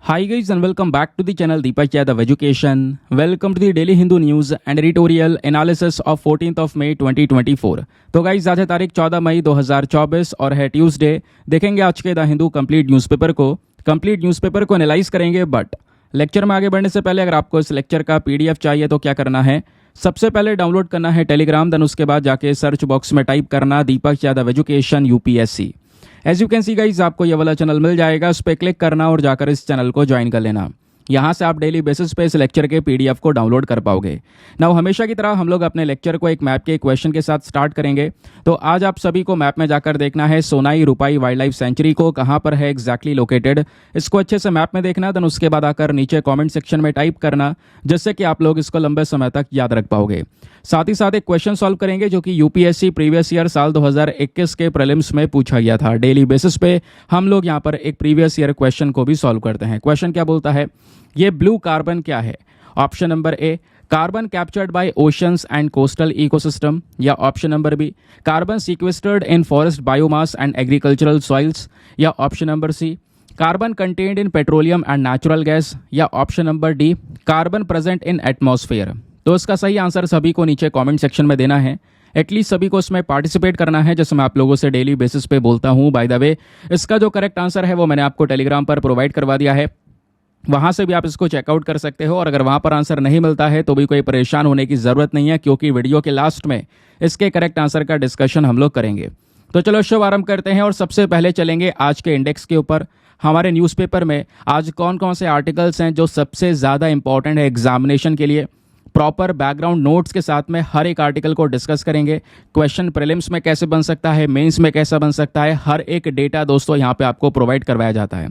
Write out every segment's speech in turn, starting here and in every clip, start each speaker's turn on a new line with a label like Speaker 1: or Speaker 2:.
Speaker 1: Hi guys and welcome back to the channel Deepak Yadav Education. Welcome to the Daily Hindu News and Editorial Analysis of 14th of May 2024. तो guys आज है तारीख 14 मई 2024 और है Tuesday. देखेंगे आज के द हिंदू कंप्लीट न्यूज़पेपर को एनालाइज करेंगे। बट लेक्चर में आगे बढ़ने से पहले अगर आपको इस लेक्चर का पीडीएफ चाहिए तो क्या करना है, सबसे पहले डाउनलोड करना है टेलीग्राम, देन उसके बाद जाके सर्च बॉक्स में टाइप करना Deepak Yadav education UPSC. As you can see guys आपको ये वाला चैनल मिल जाएगा, उस पर क्लिक करना और जाकर इस चैनल को ज्वाइन कर लेना। यहाँ से आप डेली बेसिस पे इस लेक्चर के पीडीएफ को डाउनलोड कर पाओगे। नाउ हमेशा की तरह हम लोग अपने लेक्चर को एक मैप के क्वेश्चन के साथ स्टार्ट करेंगे। तो आज आप सभी को मैप में जाकर देखना है सोनाई रूपाई वाइल्ड लाइफ सेंचुरी को कहाँ पर है एग्जैक्टली लोकेटेड। इसको अच्छे से मैप में देखना, देन उसके बाद आकर नीचे कॉमेंट सेक्शन में टाइप करना, जिससे कि आप लोग इसको लंबे समय तक याद रख पाओगे। साथ ही साथ एक क्वेश्चन सॉल्व करेंगे जो कि यूपीएससी प्रीवियस ईयर साल 2021 के प्रीलिम्स में पूछा गया था। डेली बेसिस पे हम लोग यहाँ पर एक प्रीवियस ईयर क्वेश्चन को भी सॉल्व करते हैं। क्वेश्चन क्या बोलता है, ये ब्लू कार्बन क्या है? Option number A, carbon captured by oceans and coastal ecosystem, या option number B, carbon sequestered in forest biomass and agricultural soils, या option number C, carbon contained in petroleum and natural gas, या option number D, carbon present in atmosphere. तो इसका सही answer सभी को नीचे comment section में देना है। एटलीस्ट सभी को इसमें पार्टिसिपेट करना है, जैसे मैं आप लोगों से डेली बेसिस पे बोलता हूँ। बाय द वे, इसका जो करेक्ट आंसर है वो मैंने आपको टेलीग्राम पर प्रोवाइड करवा दिया है, वहाँ से भी आप इसको चेकआउट कर सकते हो। और अगर वहाँ पर आंसर नहीं मिलता है तो भी कोई परेशान होने की ज़रूरत नहीं है, क्योंकि वीडियो के लास्ट में इसके करेक्ट आंसर का डिस्कशन हम लोग करेंगे। तो चलो शुभारंभ करते हैं और सबसे पहले चलेंगे आज के इंडेक्स के ऊपर। हमारे न्यूज़पेपर में आज कौन कौन से आर्टिकल्स हैं जो सबसे ज़्यादा इंपॉर्टेंट है एग्जामिनेशन के लिए। प्रॉपर बैकग्राउंड नोट्स के साथ में हर एक आर्टिकल को डिस्कस करेंगे। क्वेश्चन प्रीलिम्स में कैसे बन सकता है, मेंस में कैसा बन सकता है, हर एक डेटा दोस्तों यहाँ पे आपको प्रोवाइड करवाया जाता है।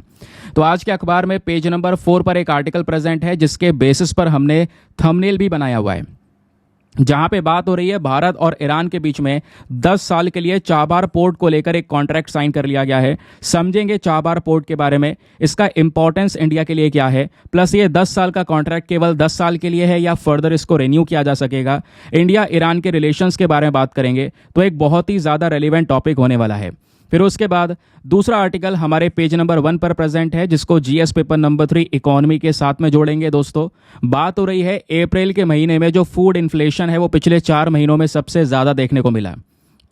Speaker 1: तो आज के अखबार में पेज नंबर 4 पर एक आर्टिकल प्रेजेंट है, जिसके बेसिस पर हमने थंबनेल भी बनाया हुआ है, जहां पे बात हो रही है भारत और ईरान के बीच में 10 साल के लिए चाबार पोर्ट को लेकर एक कॉन्ट्रैक्ट साइन कर लिया गया है। समझेंगे चाबार पोर्ट के बारे में, इसका इंपॉर्टेंस इंडिया के लिए क्या है, प्लस ये 10 साल का कॉन्ट्रैक्ट केवल 10 साल के लिए है या फर्दर इसको रिन्यू किया जा सकेगा। इंडिया ईरान के रिलेशंस के बारे में बात करेंगे, तो एक बहुत ही ज़्यादा रेलिवेंट टॉपिक होने वाला है। फिर उसके बाद दूसरा आर्टिकल हमारे पेज नंबर 1 पर प्रेजेंट है, जिसको जीएस पेपर नंबर 3 इकोनॉमी के साथ में जोड़ेंगे। दोस्तों बात हो रही है अप्रैल के महीने में जो फूड इन्फ्लेशन है वो पिछले 4 महीनों में सबसे ज़्यादा देखने को मिला।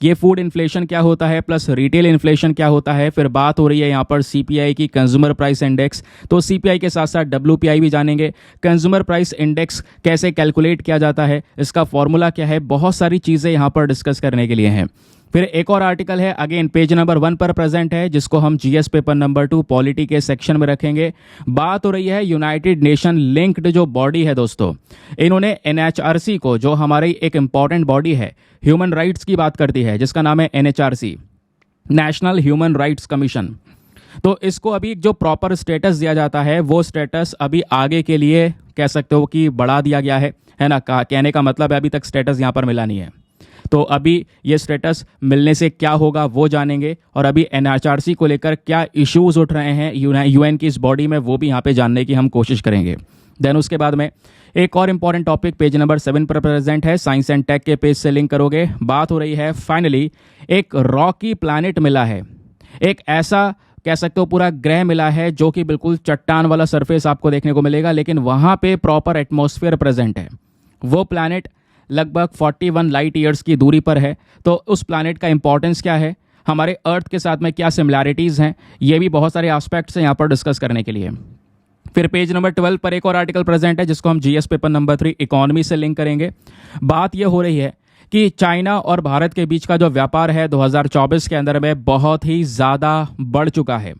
Speaker 1: ये फूड इन्फ्लेशन क्या होता है, प्लस रिटेल इन्फ्लेशन क्या होता है। फिर बात हो रही है यहाँ पर सीपीआई की, कंज्यूमर प्राइस इंडेक्स। तो सीपीआई के साथ साथ डब्ल्यूपीआई भी जानेंगे। कंज्यूमर प्राइस इंडेक्स कैसे कैलकुलेट किया जाता है, इसका फॉर्मूला क्या है, बहुत सारी चीज़ें यहाँ पर डिस्कस करने के लिए हैं। फिर एक और आर्टिकल है, अगेन पेज नंबर 1 पर प्रेजेंट है, जिसको हम जीएस पेपर नंबर 2 पॉलिटी के सेक्शन में रखेंगे। बात हो रही है यूनाइटेड नेशन लिंक्ड जो बॉडी है दोस्तों, इन्होंने एनएचआरसी को, जो हमारी एक इंपॉर्टेंट बॉडी है ह्यूमन राइट्स की बात करती है, जिसका नाम है NHRC, national human rights commission. तो इसको अभी जो प्रॉपर स्टेटस दिया जाता है वो स्टेटस अभी आगे के लिए कह सकते हो कि बढ़ा दिया गया है ना। कहने का मतलब है अभी तक स्टेटस यहाँ पर मिला नहीं है। तो अभी ये स्टेटस मिलने से क्या होगा वो जानेंगे, और अभी एनएचआरसी को लेकर क्या इश्यूज उठ रहे हैं यूएन की इस बॉडी में, वो भी यहाँ पे जानने की हम कोशिश करेंगे। देन उसके बाद में एक और इंपॉर्टेंट टॉपिक पेज नंबर 7 पर प्रेजेंट है, साइंस एंड टेक के पेज से लिंक करोगे। बात हो रही है फाइनली एक रॉकी प्लैनेट मिला है, एक ऐसा कह सकते हो पूरा ग्रह मिला है जो कि बिल्कुल चट्टान वाला सरफेस आपको देखने को मिलेगा, लेकिन वहाँ पे प्रॉपर एटमॉस्फेयर प्रेजेंट है। वो प्लैनेट लगभग 41 लाइट ईयर्स की दूरी पर है। तो उस प्लैनेट का इंपॉर्टेंस क्या है, हमारे अर्थ के साथ में क्या सिमिलैरिटीज़ हैं, ये भी बहुत सारे एस्पेक्ट्स हैं यहाँ पर डिस्कस करने के लिए। फिर पेज नंबर 12 पर एक और आर्टिकल प्रेजेंट है, जिसको हम जीएस पेपर नंबर 3 इकोनॉमी से लिंक करेंगे। बात यह हो रही है कि चाइना और भारत के बीच का जो व्यापार है 2024 के अंदर में बहुत ही ज़्यादा बढ़ चुका है।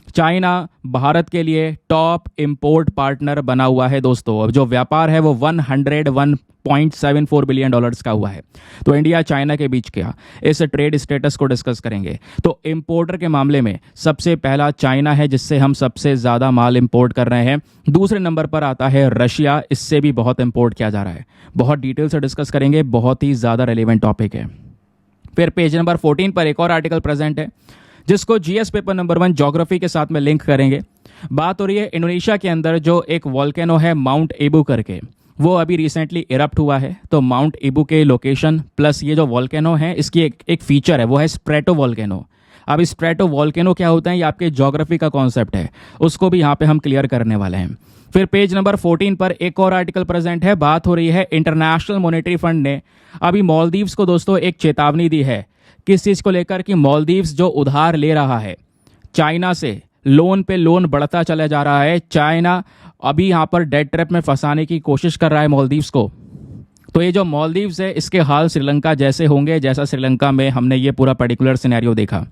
Speaker 1: चाइना भारत के लिए टॉप इंपोर्ट पार्टनर बना हुआ है दोस्तों। अब जो व्यापार है वो 101.74 बिलियन डॉलर्स का हुआ है। तो इंडिया चाइना के बीच क्या इस ट्रेड स्टेटस को डिस्कस करेंगे। तो इंपोर्टर के मामले में सबसे पहला चाइना है, जिससे हम सबसे ज़्यादा माल इंपोर्ट कर रहे हैं। दूसरे नंबर पर आता है रशिया, इससे भी बहुत इंपोर्ट किया जा रहा है। बहुत डिटेल से डिस्कस करेंगे, बहुत ही ज़्यादा रेलिवेंट टॉपिक है। फिर पेज नंबर 14 पर एक और आर्टिकल प्रेजेंट है, जिसको जीएस पेपर नंबर 1 ज्योग्राफी के साथ में लिंक करेंगे। बात हो रही है इंडोनेशिया के अंदर जो एक वॉल्केनो है माउंट एबू करके, वो अभी रिसेंटली इरप्ट हुआ है। तो माउंट एबू के लोकेशन प्लस ये जो वॉल्केनो है इसकी एक फीचर है, वो है स्प्रेटो वॉल्केनो। अब स्ट्रेटो वॉल्केनो क्या होते हैं, ये आपके ज्योग्राफी का कॉन्सेप्ट है, उसको भी यहाँ पे हम क्लियर करने वाले हैं। फिर पेज नंबर 14 पर एक और आर्टिकल प्रेजेंट है, बात हो रही है इंटरनेशनल मॉनेटरी फंड ने अभी मालदीव्स को दोस्तों एक चेतावनी दी है। किस चीज़ को लेकर कि मालदीव्स जो उधार ले रहा है चाइना से, लोन पे लोन बढ़ता चला जा रहा है, चाइना अभी यहाँ पर डेट ट्रैप में फंसाने की कोशिश कर रहा है मालदीव्स को। तो ये जो मालदीव्स है इसके हाल श्रीलंका जैसे होंगे, जैसा श्रीलंका में हमने ये पूरा पर्टिकुलर सिनेरियो देखा।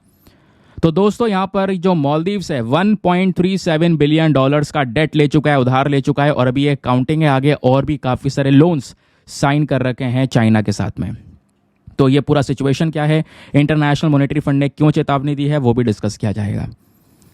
Speaker 1: तो दोस्तों यहाँ पर जो मालदीव्स है 1.37 बिलियन डॉलर्स का डेट ले चुका है, उधार ले चुका है, और अभी ये काउंटिंग है आगे, और भी काफ़ी सारे लोन्स साइन कर रखे हैं चाइना के साथ में। तो ये पूरा सिचुएशन क्या है, इंटरनेशनल मॉनेटरी फंड ने क्यों चेतावनी दी है, वो भी डिस्कस किया जाएगा।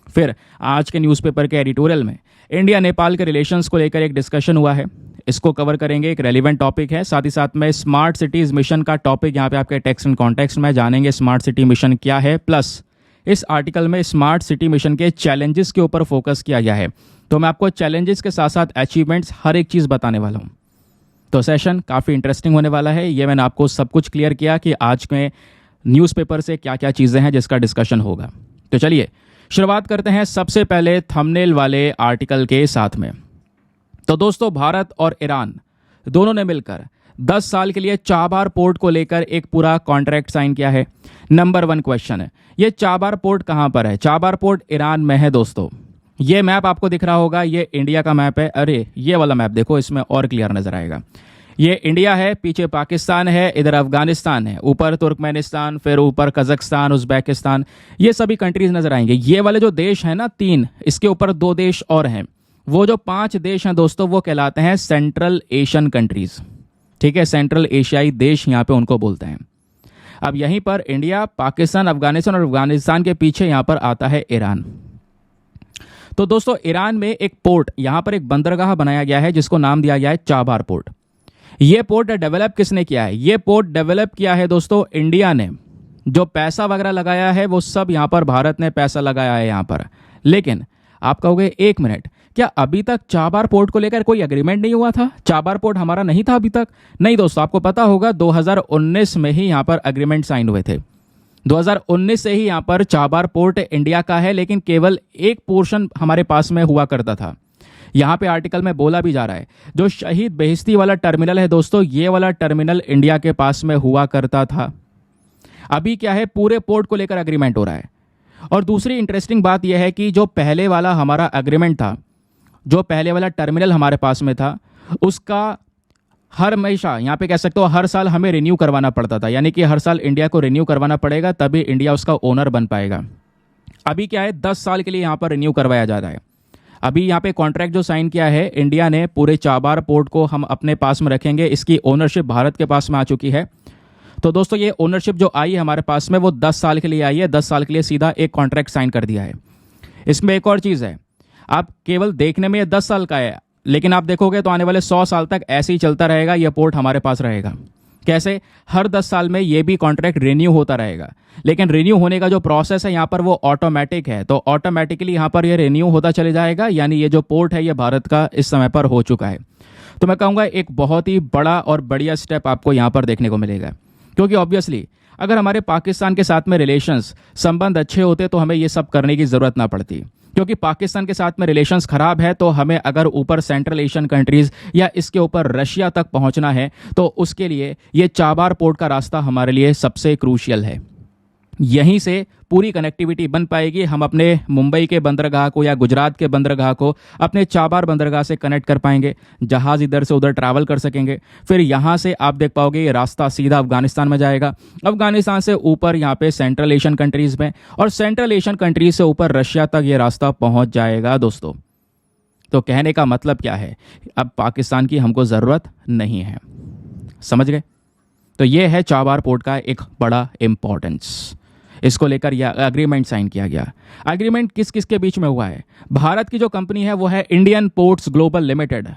Speaker 1: फिर आज के न्यूज़पेपर के एडिटोरियल में इंडिया नेपाल के रिलेशंस को लेकर एक डिस्कशन हुआ है, इसको कवर करेंगे, एक रेलिवेंट टॉपिक है। साथ ही साथ में स्मार्ट सिटीज़ मिशन का टॉपिक यहाँ पे आपके टेक्स्ट एंड कॉन्टेक्स्ट में जानेंगे, स्मार्ट सिटी मिशन क्या है, प्लस इस आर्टिकल में स्मार्ट सिटी मिशन के चैलेंजेस के ऊपर फोकस किया गया है। तो मैं आपको चैलेंजेस के साथ साथ अचीवमेंट्स हर एक चीज़ बताने वाला हूँ। तो सेशन काफ़ी इंटरेस्टिंग होने वाला है। ये मैंने आपको सब कुछ क्लियर किया कि आज के न्यूज़पेपर से क्या क्या चीज़ें हैं जिसका डिस्कशन होगा। तो चलिए शुरुआत करते हैं सबसे पहले थंबनेल वाले आर्टिकल के साथ में। तो दोस्तों भारत और ईरान दोनों ने मिलकर 10 साल के लिए चाबार पोर्ट को लेकर एक पूरा कॉन्ट्रैक्ट साइन किया है। नंबर 1 क्वेश्चन है, ये चाबार पोर्ट कहाँ पर है? चाबार पोर्ट ईरान में है दोस्तों। ये मैप आपको दिख रहा होगा, ये इंडिया का मैप है। अरे ये वाला मैप देखो, इसमें और क्लियर नजर आएगा। ये इंडिया है, पीछे पाकिस्तान है, इधर अफगानिस्तान है, ऊपर तुर्कमेनिस्तान, फिर ऊपर कजाकिस्तान, उज्बेकिस्तान, ये सभी कंट्रीज नजर आएंगे। ये वाले जो देश हैं ना 3, इसके ऊपर 2 देश और हैं। वो जो 5 देश हैं दोस्तों वो कहलाते हैं सेंट्रल एशियन कंट्रीज। ठीक है, सेंट्रल एशियाई देश यहाँ पे उनको बोलते हैं। अब यहीं पर इंडिया, पाकिस्तान, अफगानिस्तान और अफगानिस्तान के पीछे यहाँ पर आता है ईरान। तो दोस्तों ईरान में एक पोर्ट, यहाँ पर एक बंदरगाह बनाया गया है जिसको नाम दिया गया है चाबार पोर्ट। ये पोर्ट डेवलप किसने किया है? ये पोर्ट डेवलप किया है दोस्तों इंडिया ने। जो पैसा वगैरह लगाया है वो सब यहाँ पर भारत ने पैसा लगाया है यहाँ पर। लेकिन आप कहोगे 1 मिनट, क्या अभी तक चाबार पोर्ट को लेकर कोई एग्रीमेंट नहीं हुआ था? चाबार पोर्ट हमारा नहीं था अभी तक? नहीं दोस्तों, आपको पता होगा 2019 में ही यहाँ पर एग्रीमेंट साइन हुए थे। 2019 से ही यहाँ पर चाबार पोर्ट इंडिया का है, लेकिन केवल एक पोर्शन हमारे पास में हुआ करता था। यहाँ पे आर्टिकल में बोला भी जा रहा है जो शहीद बेहिश्ती वाला टर्मिनल है दोस्तों, ये वाला टर्मिनल इंडिया के पास में हुआ करता था। अभी क्या है, पूरे पोर्ट को लेकर एग्रीमेंट हो रहा है। और दूसरी इंटरेस्टिंग बात यह है कि जो पहले वाला हमारा एग्रीमेंट था, जो पहले वाला टर्मिनल हमारे पास में था, उसका हर हमेशा यहाँ पे कह सकते हो हर साल हमें रिन्यू करवाना पड़ता था। यानी कि हर साल इंडिया को रिन्यू करवाना पड़ेगा, तभी इंडिया उसका ओनर बन पाएगा। अभी क्या है, 10 साल के लिए यहाँ पर रिन्यू करवाया जा रहा है। अभी यहाँ पे कॉन्ट्रैक्ट जो साइन किया है इंडिया ने, पूरे चाबार पोर्ट को हम अपने पास में रखेंगे। इसकी ओनरशिप भारत के पास में आ चुकी है। तो दोस्तों ये ओनरशिप जो आई है हमारे पास में वो 10 साल के लिए आई है। 10 साल के लिए सीधा एक कॉन्ट्रैक्ट साइन कर दिया है। इसमें एक और चीज़ है, आप केवल देखने में ये 10 साल का है, लेकिन आप देखोगे तो आने वाले 100 साल तक ऐसे ही चलता रहेगा, ये पोर्ट हमारे पास रहेगा। कैसे? हर 10 साल में ये भी कॉन्ट्रैक्ट रिन्यू होता रहेगा। लेकिन रिन्यू होने का जो प्रोसेस है यहाँ पर वो ऑटोमेटिक है, तो ऑटोमेटिकली यहाँ पर ये रिन्यू होता चले जाएगा। यानी ये जो पोर्ट है ये भारत का इस समय पर हो चुका है। तो मैं कहूँगा एक बहुत ही बड़ा और बढ़िया स्टेप आपको यहाँ पर देखने को मिलेगा, क्योंकि ऑब्वियसली अगर हमारे पाकिस्तान के साथ में रिलेशंस, संबंध अच्छे होते तो हमें ये सब करने की ज़रूरत ना पड़ती। क्योंकि पाकिस्तान के साथ में रिलेशंस खराब है, तो हमें अगर ऊपर सेंट्रल एशियन कंट्रीज या इसके ऊपर रशिया तक पहुंचना है तो उसके लिए ये चाबार पोर्ट का रास्ता हमारे लिए सबसे क्रूशियल है। यहीं से पूरी कनेक्टिविटी बन पाएगी। हम अपने मुंबई के बंदरगाह को या गुजरात के बंदरगाह को अपने चाबार बंदरगाह से कनेक्ट कर पाएंगे। जहाज़ इधर से उधर ट्रैवल कर सकेंगे। फिर यहाँ से आप देख पाओगे ये रास्ता सीधा अफगानिस्तान में जाएगा। अफगानिस्तान से ऊपर यहाँ पे सेंट्रल एशियन कंट्रीज़ में, और सेंट्रल एशियन कंट्रीज से ऊपर रशिया तक ये रास्ता पहुँच जाएगा दोस्तों। तो कहने का मतलब क्या है, अब पाकिस्तान की हमको ज़रूरत नहीं है। समझ गए? तो ये है चाबार पोर्ट का एक बड़ा इंपॉर्टेंस। इसको लेकर यह एग्रीमेंट साइन किया गया। एग्रीमेंट किस किस के बीच में हुआ है? भारत की जो कंपनी है वो है इंडियन पोर्ट्स ग्लोबल लिमिटेड,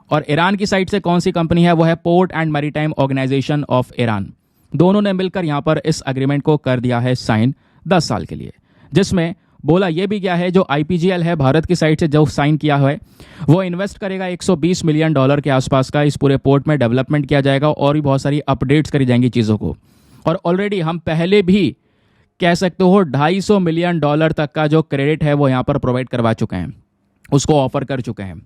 Speaker 1: और ईरान की साइड से कौन सी कंपनी है वो है port and maritime organisation of Iran. दोनों ने मिलकर यहाँ पर इस एग्रीमेंट को कर दिया है साइन 10 साल के लिए, जिसमें बोला यह भी गया है जो IPGL है भारत की साइड से जो साइन किया है वो इन्वेस्ट करेगा $120 मिलियन के आसपास का। इस पूरे पोर्ट में डेवलपमेंट किया जाएगा और भी बहुत सारी अपडेट्स करी जाएंगी चीज़ों को। और ऑलरेडी हम पहले भी कह सकते हो $250 मिलियन तक का जो क्रेडिट है वो यहाँ पर प्रोवाइड करवा चुके हैं, उसको ऑफर कर चुके हैं।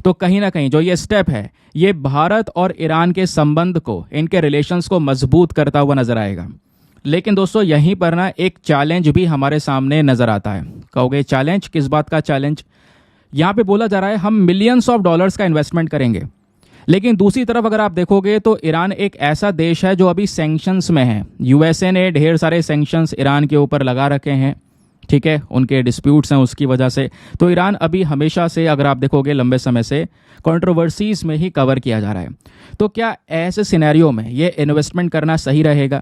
Speaker 1: तो कहीं ना कहीं जो ये स्टेप है ये भारत और ईरान के संबंध को, इनके रिलेशंस को मजबूत करता हुआ नजर आएगा। लेकिन दोस्तों यहीं पर ना एक चैलेंज भी हमारे सामने नजर आता है। कहोगे चैलेंज, किस बात का चैलेंज? यहाँ पे बोला जा रहा है हम मिलियंस ऑफ डॉलर्स का इन्वेस्टमेंट करेंगे, लेकिन दूसरी तरफ अगर आप देखोगे तो ईरान एक ऐसा देश है जो अभी सैंक्शंस में है। यूएसए ने ढेर सारे सैंक्शंस ईरान के ऊपर लगा रखे हैं, ठीक है, उनके डिस्प्यूट्स हैं उसकी वजह से। तो ईरान अभी हमेशा से, अगर आप देखोगे लंबे समय से, कंट्रोवर्सीज में ही कवर किया जा रहा है। तो क्या ऐसे सिनेरियो में ये इन्वेस्टमेंट करना सही रहेगा?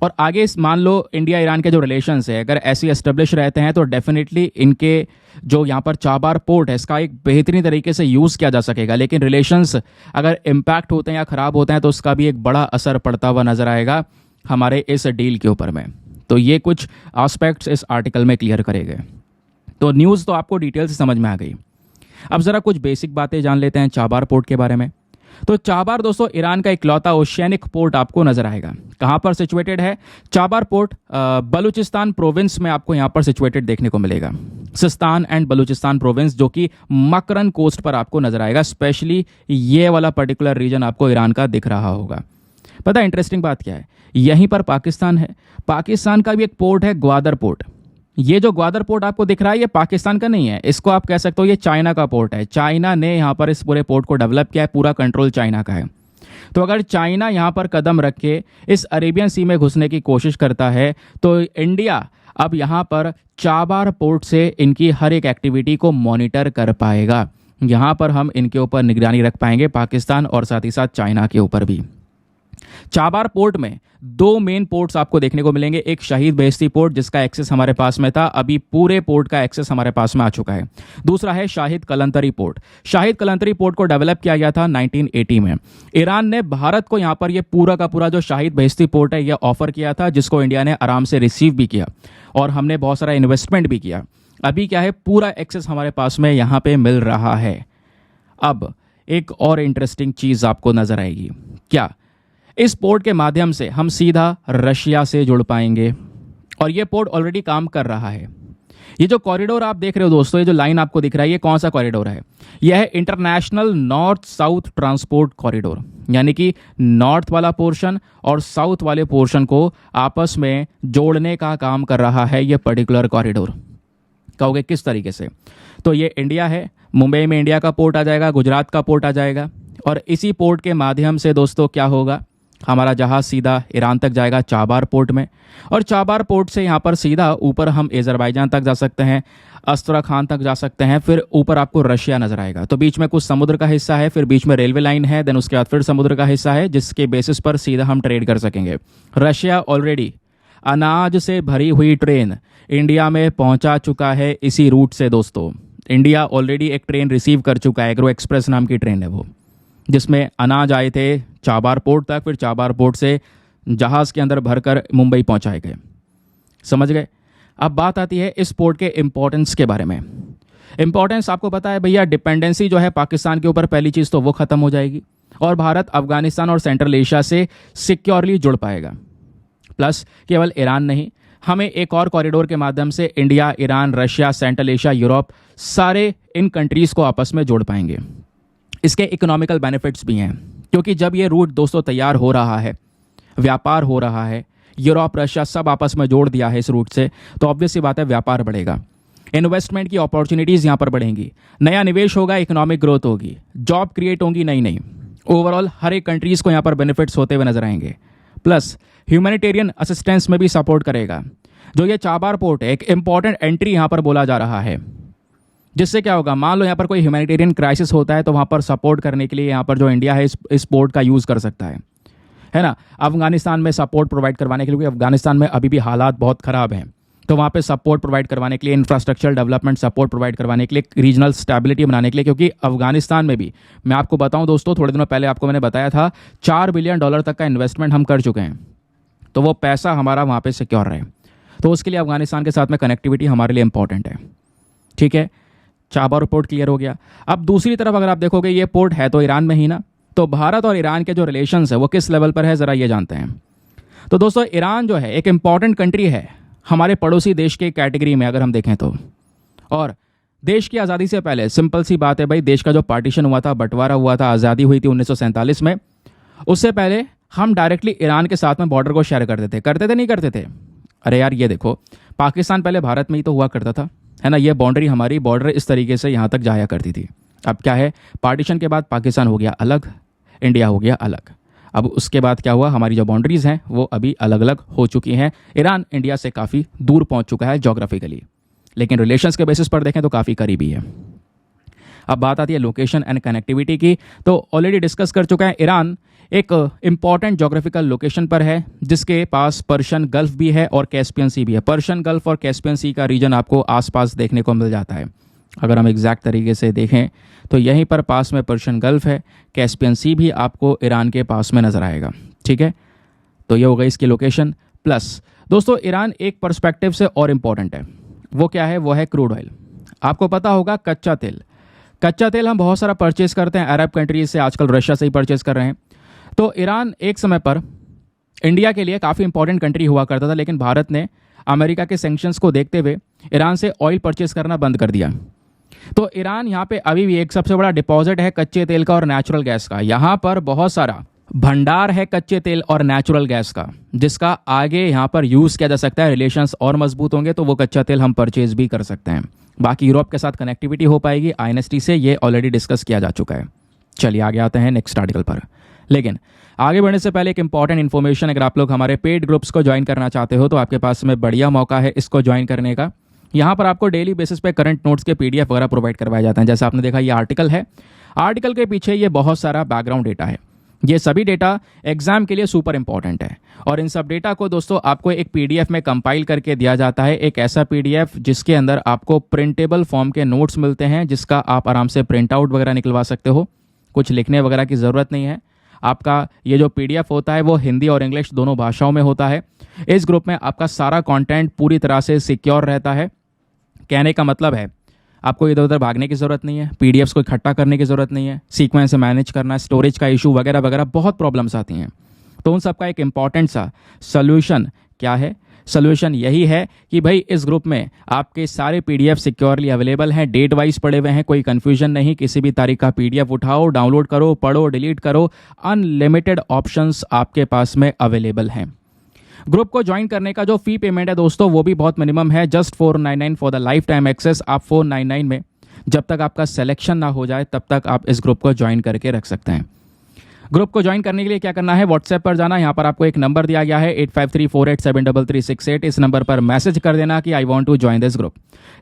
Speaker 1: और आगे मान लो इंडिया ईरान के जो रिलेशंस है अगर ऐसे एस्टेब्लिश रहते हैं तो डेफिनेटली इनके जो यहाँ पर चाबार पोर्ट है इसका एक बेहतरीन तरीके से यूज़ किया जा सकेगा। लेकिन रिलेशंस अगर इम्पैक्ट होते हैं या ख़राब होते हैं तो उसका भी एक बड़ा असर पड़ता हुआ नज़र आएगा हमारे इस डील के ऊपर में। तो ये कुछ एस्पेक्ट्स इस आर्टिकल में क्लियर करे गए। तो न्यूज़ तो आपको डिटेल से समझ में आ गई। अब ज़रा कुछ बेसिक बातें जान लेते हैं चाबार पोर्ट के बारे में। तो चाबार दोस्तों ईरान का इकलौता ओशियानिक पोर्ट आपको नजर आएगा। कहाँ पर सिचुएटेड है चाबार पोर्ट? बलूचिस्तान प्रोविंस में आपको यहाँ पर सिचुएटेड देखने को मिलेगा। सिस्तान एंड बलूचिस्तान प्रोविंस जो कि मकरन कोस्ट पर आपको नजर आएगा। स्पेशली ये वाला पर्टिकुलर रीजन आपको ईरान का दिख रहा होगा। पता है इंटरेस्टिंग बात क्या है? यहीं पर पाकिस्तान है। पाकिस्तान का भी एक पोर्ट है ग्वादर पोर्ट। ये जो ग्वादर पोर्ट आपको दिख रहा है ये पाकिस्तान का नहीं है, इसको आप कह सकते हो ये चाइना का पोर्ट है। चाइना ने यहाँ पर इस पूरे पोर्ट को डेवलप किया है, पूरा कंट्रोल चाइना का है। तो अगर चाइना यहाँ पर कदम रख के इस अरेबियन सी में घुसने की कोशिश करता है तो इंडिया अब यहाँ पर चाबार पोर्ट से इनकी हर एक एक्टिविटी को मॉनिटर कर पाएगा। यहाँ पर हम इनके ऊपर निगरानी रख पाएंगे, पाकिस्तान और साथ ही साथ चाइना के ऊपर भी। चाबार पोर्ट में दो मेन पोर्ट्स आपको देखने को मिलेंगे। एक शहीद बेहश्ती पोर्ट जिसका एक्सेस हमारे पास में था, अभी पूरे पोर्ट का एक्सेस हमारे पास में आ चुका है। दूसरा है Shahid Kalantari port. Shahid Kalantari port को डेवलप किया गया था 1980 में। ईरान ने भारत को यहाँ पर ये पूरा का पूरा जो शाहिद बेहश्ती पोर्ट है ये ऑफर किया था, जिसको इंडिया ने आराम से रिसीव भी किया और हमने बहुत सारा इन्वेस्टमेंट भी किया। अभी क्या है, पूरा एक्सेस हमारे पास में यहाँ पे मिल रहा है। अब एक और इंटरेस्टिंग चीज आपको नजर आएगी। क्या? इस पोर्ट के माध्यम से हम सीधा रशिया से जुड़ पाएंगे और ये पोर्ट ऑलरेडी काम कर रहा है। ये जो कॉरिडोर आप देख रहे हो दोस्तों, ये जो लाइन आपको दिख रहा है, ये कौन सा कॉरिडोर है? यह है international north south transport corridor. यानी कि नॉर्थ वाला पोर्शन और साउथ वाले पोर्शन को आपस में जोड़ने का काम कर रहा है ये पर्टिकुलर कॉरिडोर। कहोगे किस तरीके से? तो ये इंडिया है, मुंबई में इंडिया का पोर्ट आ जाएगा, गुजरात का पोर्ट आ जाएगा और इसी पोर्ट के माध्यम से दोस्तों क्या होगा, हमारा जहाज सीधा ईरान तक जाएगा चाबार पोर्ट में और चाबार पोर्ट से यहाँ पर सीधा ऊपर हम अजरबैजान तक जा सकते हैं, अस्त्रखान तक जा सकते हैं, फिर ऊपर आपको रशिया नजर आएगा। तो बीच में कुछ समुद्र का हिस्सा है, फिर बीच में रेलवे लाइन है, देन उसके बाद फिर समुद्र का हिस्सा है जिसके बेसिस पर सीधा हम ट्रेड कर सकेंगे। रशिया ऑलरेडी अनाज से भरी हुई ट्रेन इंडिया में पहुंचा चुका है इसी रूट से दोस्तों। इंडिया ऑलरेडी एक ट्रेन रिसीव कर चुका है, एग्रो एक्सप्रेस नाम की ट्रेन है वो, जिसमें अनाज आए थे चाबार पोर्ट तक, फिर चाबार पोर्ट से जहाज़ के अंदर भरकर मुंबई पहुंचाए गए। समझ गए? अब बात आती है इस पोर्ट के इंपॉर्टेंस के बारे में। इंपॉर्टेंस आपको पता है भैया, डिपेंडेंसी जो है पाकिस्तान के ऊपर, पहली चीज़ तो वो ख़त्म हो जाएगी और भारत अफगानिस्तान और सेंट्रल एशिया से सिक्योरली जुड़ पाएगा। प्लस केवल ईरान नहीं, हमें एक और कॉरिडोर के माध्यम से India, Iran, Russia, central Asia, Europe, सारे इन कंट्रीज़ को आपस में जोड़ पाएंगे। इसके इकोनॉमिकल बेनिफिट्स भी हैं क्योंकि जब ये रूट दोस्तों तैयार हो रहा है, व्यापार हो रहा है, यूरोप, रशिया सब आपस में जोड़ दिया है इस रूट से, तो ऑब्वियस सी बात है व्यापार बढ़ेगा, इन्वेस्टमेंट की अपॉर्चुनिटीज़ यहाँ पर बढ़ेंगी, नया निवेश होगा, इकोनॉमिक ग्रोथ होगी, जॉब क्रिएट होंगी नई नई। ओवरऑल हर एक कंट्रीज़ को यहाँ पर बेनिफिट्स होते हुए नजर आएंगे। प्लस ह्यूमैनिटेरियन असिस्टेंस में भी सपोर्ट करेगा। जो ये चाबार पोर्ट है एक इंपॉर्टेंट एंट्री यहाँ पर बोला जा रहा है, जिससे क्या होगा, मान लो यहाँ पर कोई ह्यूमैनिटेरियन क्राइसिस होता है तो वहाँ पर सपोर्ट करने के लिए यहाँ पर जो इंडिया है इस पोर्ट का यूज़ कर सकता है ना। अफगानिस्तान में सपोर्ट प्रोवाइड करवाने के लिए, क्योंकि अफगानिस्तान में अभी भी हालात बहुत ख़राब हैं, तो वहाँ पे सपोर्ट प्रोवाइड करवाने के लिए, इंफ्रास्ट्रक्चर डेवलपमेंट सपोर्ट प्रोवाइड करवाने के लिए, रीजनल स्टेबिलिटी बनाने के लिए, क्योंकि अफगानिस्तान में भी मैं आपको बताऊँ दोस्तों, थोड़े दिनों पहले आपको मैंने बताया था $4 बिलियन तक का इन्वेस्टमेंट हम कर चुके हैं, तो वो पैसा हमारा वहाँ पर सिक्योर रहे, तो उसके लिए अफगानिस्तान के साथ में कनेक्टिविटी हमारे लिए इंपॉर्टेंट है। ठीक है, चाबार पोर्ट क्लियर हो गया। अब दूसरी तरफ अगर आप देखोगे ये पोर्ट है तो ईरान में ही ना, तो भारत और ईरान के जो रिलेशंस है वो किस लेवल पर है ज़रा ये जानते हैं। तो दोस्तों ईरान जो है एक इंपॉर्टेंट कंट्री है हमारे पड़ोसी देश के कैटेगरी में अगर हम देखें तो। और देश की आज़ादी से पहले सिंपल सी बात है भाई, देश का जो पार्टीशन हुआ था, बंटवारा हुआ था, आज़ादी हुई थी 1947 में, उससे पहले हम डायरेक्टली ईरान के साथ में बॉर्डर को शेयर करते थे नहीं करते थे? अरे यार ये देखो, पाकिस्तान पहले भारत में ही तो हुआ करता था, है ना। ये बाउंड्री हमारी बॉर्डर इस तरीके से यहाँ तक जाया करती थी। अब क्या है, पार्टीशन के बाद पाकिस्तान हो गया अलग, इंडिया हो गया अलग। अब उसके बाद क्या हुआ, हमारी जो बाउंड्रीज़ हैं वो अभी अलग अलग हो चुकी हैं। ईरान इंडिया से काफ़ी दूर पहुँच चुका है जोग्राफिकली, लेकिन रिलेशंस के बेसिस पर देखें तो काफ़ी करीबी है। अब बात आती है लोकेशन एंड कनेक्टिविटी की, तो ऑलरेडी डिस्कस कर चुका है। ईरान एक इंपॉर्टेंट जोग्राफिकल लोकेशन पर है, जिसके पास पर्शियन गल्फ भी है और कैस्पियन सी भी है। पर्शियन गल्फ और कैस्पियन सी का रीजन आपको आसपास देखने को मिल जाता है। अगर हम एग्जैक्ट तरीके से देखें तो यहीं पर पास में पर्शियन गल्फ है, कैस्पियन सी भी आपको ईरान के पास में नज़र आएगा। ठीक है, तो ये हो गई इसकी लोकेशन। प्लस दोस्तों, ईरान एक पर्सपेक्टिव से और इम्पॉर्टेंट है। वो क्या है, वो है क्रूड ऑयल। आपको पता होगा कच्चा तेल, कच्चा तेल हम बहुत सारा परचेज करते हैं अरब कंट्रीज से, आजकल रशिया से ही परचेज कर रहे हैं। तो ईरान एक समय पर इंडिया के लिए काफ़ी इंपॉर्टेंट कंट्री हुआ करता था, लेकिन भारत ने अमेरिका के सैंक्शंस को देखते हुए ईरान से ऑयल परचेज करना बंद कर दिया। तो ईरान यहाँ पे अभी भी एक सबसे बड़ा डिपॉजिट है कच्चे तेल का और नेचुरल गैस का। यहाँ पर बहुत सारा भंडार है कच्चे तेल और नेचुरल गैस का, जिसका आगे यहाँ पर यूज़ किया जा सकता है। रिलेशंस और मजबूत होंगे तो वो कच्चा तेल हम परचेज भी कर सकते हैं। बाकी यूरोप के साथ कनेक्टिविटी हो पाएगी आईएनएसटी से, ये ऑलरेडी डिस्कस किया जा चुका है। चलिए आगे आते हैं नेक्स्ट आर्टिकल पर। लेकिन आगे बढ़ने से पहले एक इंपॉर्टेंट इन्फॉर्मेशन, अगर आप लोग हमारे पेड ग्रुप्स को ज्वाइन करना चाहते हो तो आपके पास में बढ़िया मौका है इसको ज्वाइन करने का। यहाँ पर आपको डेली बेसिस पे करंट नोट्स के पीडीएफ वगैरह प्रोवाइड करवाए जाते हैं। जैसे आपने देखा ये आर्टिकल है, आर्टिकल के पीछे ये बहुत सारा बैकग्राउंड डेटा है। ये सभी डेटा एग्जाम के लिए सुपर इंपॉर्टेंट है और इन सब डेटा को दोस्तों आपको एक पीडीएफ में कंपाइल करके दिया जाता है। एक ऐसा पीडीएफ जिसके अंदर आपको प्रिंटेबल फॉर्म के नोट्स मिलते हैं, जिसका आप आराम से प्रिंट आउट वगैरह निकलवा सकते हो। कुछ लिखने वगैरह की ज़रूरत नहीं है। आपका ये जो पीडीएफ होता है वो हिंदी और इंग्लिश दोनों भाषाओं में होता है। इस ग्रुप में आपका सारा कंटेंट पूरी तरह से सिक्योर रहता है। कहने का मतलब है आपको इधर उधर भागने की ज़रूरत नहीं है, पीडीएफ्स को इकट्ठा करने की ज़रूरत नहीं है, सीक्वेंस से मैनेज करना, स्टोरेज का इशू वगैरह वगैरह बहुत प्रॉब्लम्स आती हैं। तो उन सब का एक इंपॉर्टेंट सा सोल्यूशन क्या है, सोल्यूशन यही है कि भाई इस ग्रुप में आपके सारे पीडीएफ सिक्योरली अवेलेबल हैं, डेट वाइज पड़े हुए हैं, कोई कन्फ्यूजन नहीं। किसी भी तारीख का पीडीएफ उठाओ, डाउनलोड करो, पढ़ो, डिलीट करो, अनलिमिटेड ऑप्शंस आपके पास में अवेलेबल हैं। ग्रुप को ज्वाइन करने का जो फी पेमेंट है दोस्तों वो भी बहुत मिनिमम है, just 499 for the lifetime access. आप 499 में जब तक आपका सिलेक्शन ना हो जाए तब तक आप इस ग्रुप को ज्वाइन करके रख सकते हैं। ग्रुप को ज्वाइन करने के लिए क्या करना है, व्हाट्सएप पर जाना। यहाँ पर आपको एक नंबर दिया गया है 8534873368। इस नंबर पर मैसेज कर देना कि I want to join this group.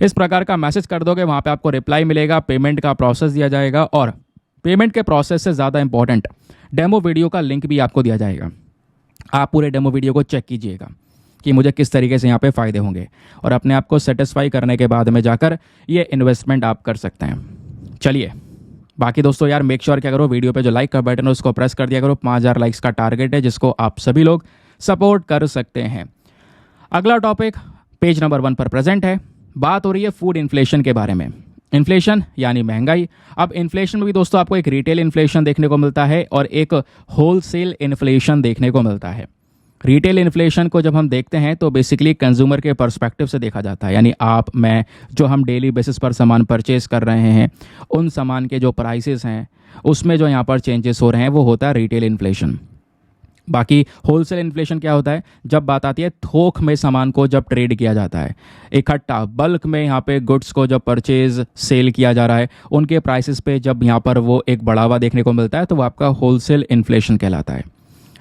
Speaker 1: इस प्रकार का मैसेज कर दोगे, वहाँ पे आपको रिप्लाई मिलेगा, पेमेंट का प्रोसेस दिया जाएगा और पेमेंट के प्रोसेस से ज़्यादा इंपॉर्टेंट डेमो वीडियो का लिंक भी आपको दिया जाएगा। आप पूरे डेमो वीडियो को चेक कीजिएगा कि मुझे किस तरीके से यहाँ पे फ़ायदे होंगे और अपने आप को सेटिस्फाई करने के बाद में जाकर ये इन्वेस्टमेंट आप कर सकते हैं। चलिए बाकी दोस्तों यार मेक श्योर क्या करो, वीडियो पे जो लाइक का बटन है उसको प्रेस कर दिया करो। 5000 लाइक्स का टारगेट है जिसको आप सभी लोग सपोर्ट कर सकते हैं। अगला टॉपिक पेज नंबर 1 पर प्रेजेंट है। बात हो रही है फूड इन्फ्लेशन के बारे में। इन्फ्लेशन यानी महंगाई। अब इन्फ्लेशन में भी दोस्तों आपको एक रिटेल इन्फ्लेशन देखने को मिलता है और एक होलसेल इन्फ्लेशन देखने को मिलता है। रिटेल इन्फ्लेशन को जब हम देखते हैं तो बेसिकली कंज्यूमर के पर्सपेक्टिव से देखा जाता है, यानी आप मैं जो हम डेली बेसिस पर सामान परचेज कर रहे हैं उन सामान के जो प्राइसेस हैं उसमें जो यहाँ पर चेंजेस हो रहे हैं वो होता है रिटेल इन्फ्लेशन। बाकी होलसेल इन्फ्लेशन क्या होता है, जब बात आती है थोक में सामान को जब ट्रेड किया जाता है, इकट्ठा बल्क में यहाँ पे गुड्स को जब परचेज सेल किया जा रहा है उनके प्राइसेस पे जब यहाँ पर वो एक बढ़ावा देखने को मिलता है तो वो आपका होलसेल इन्फ्लेशन कहलाता है।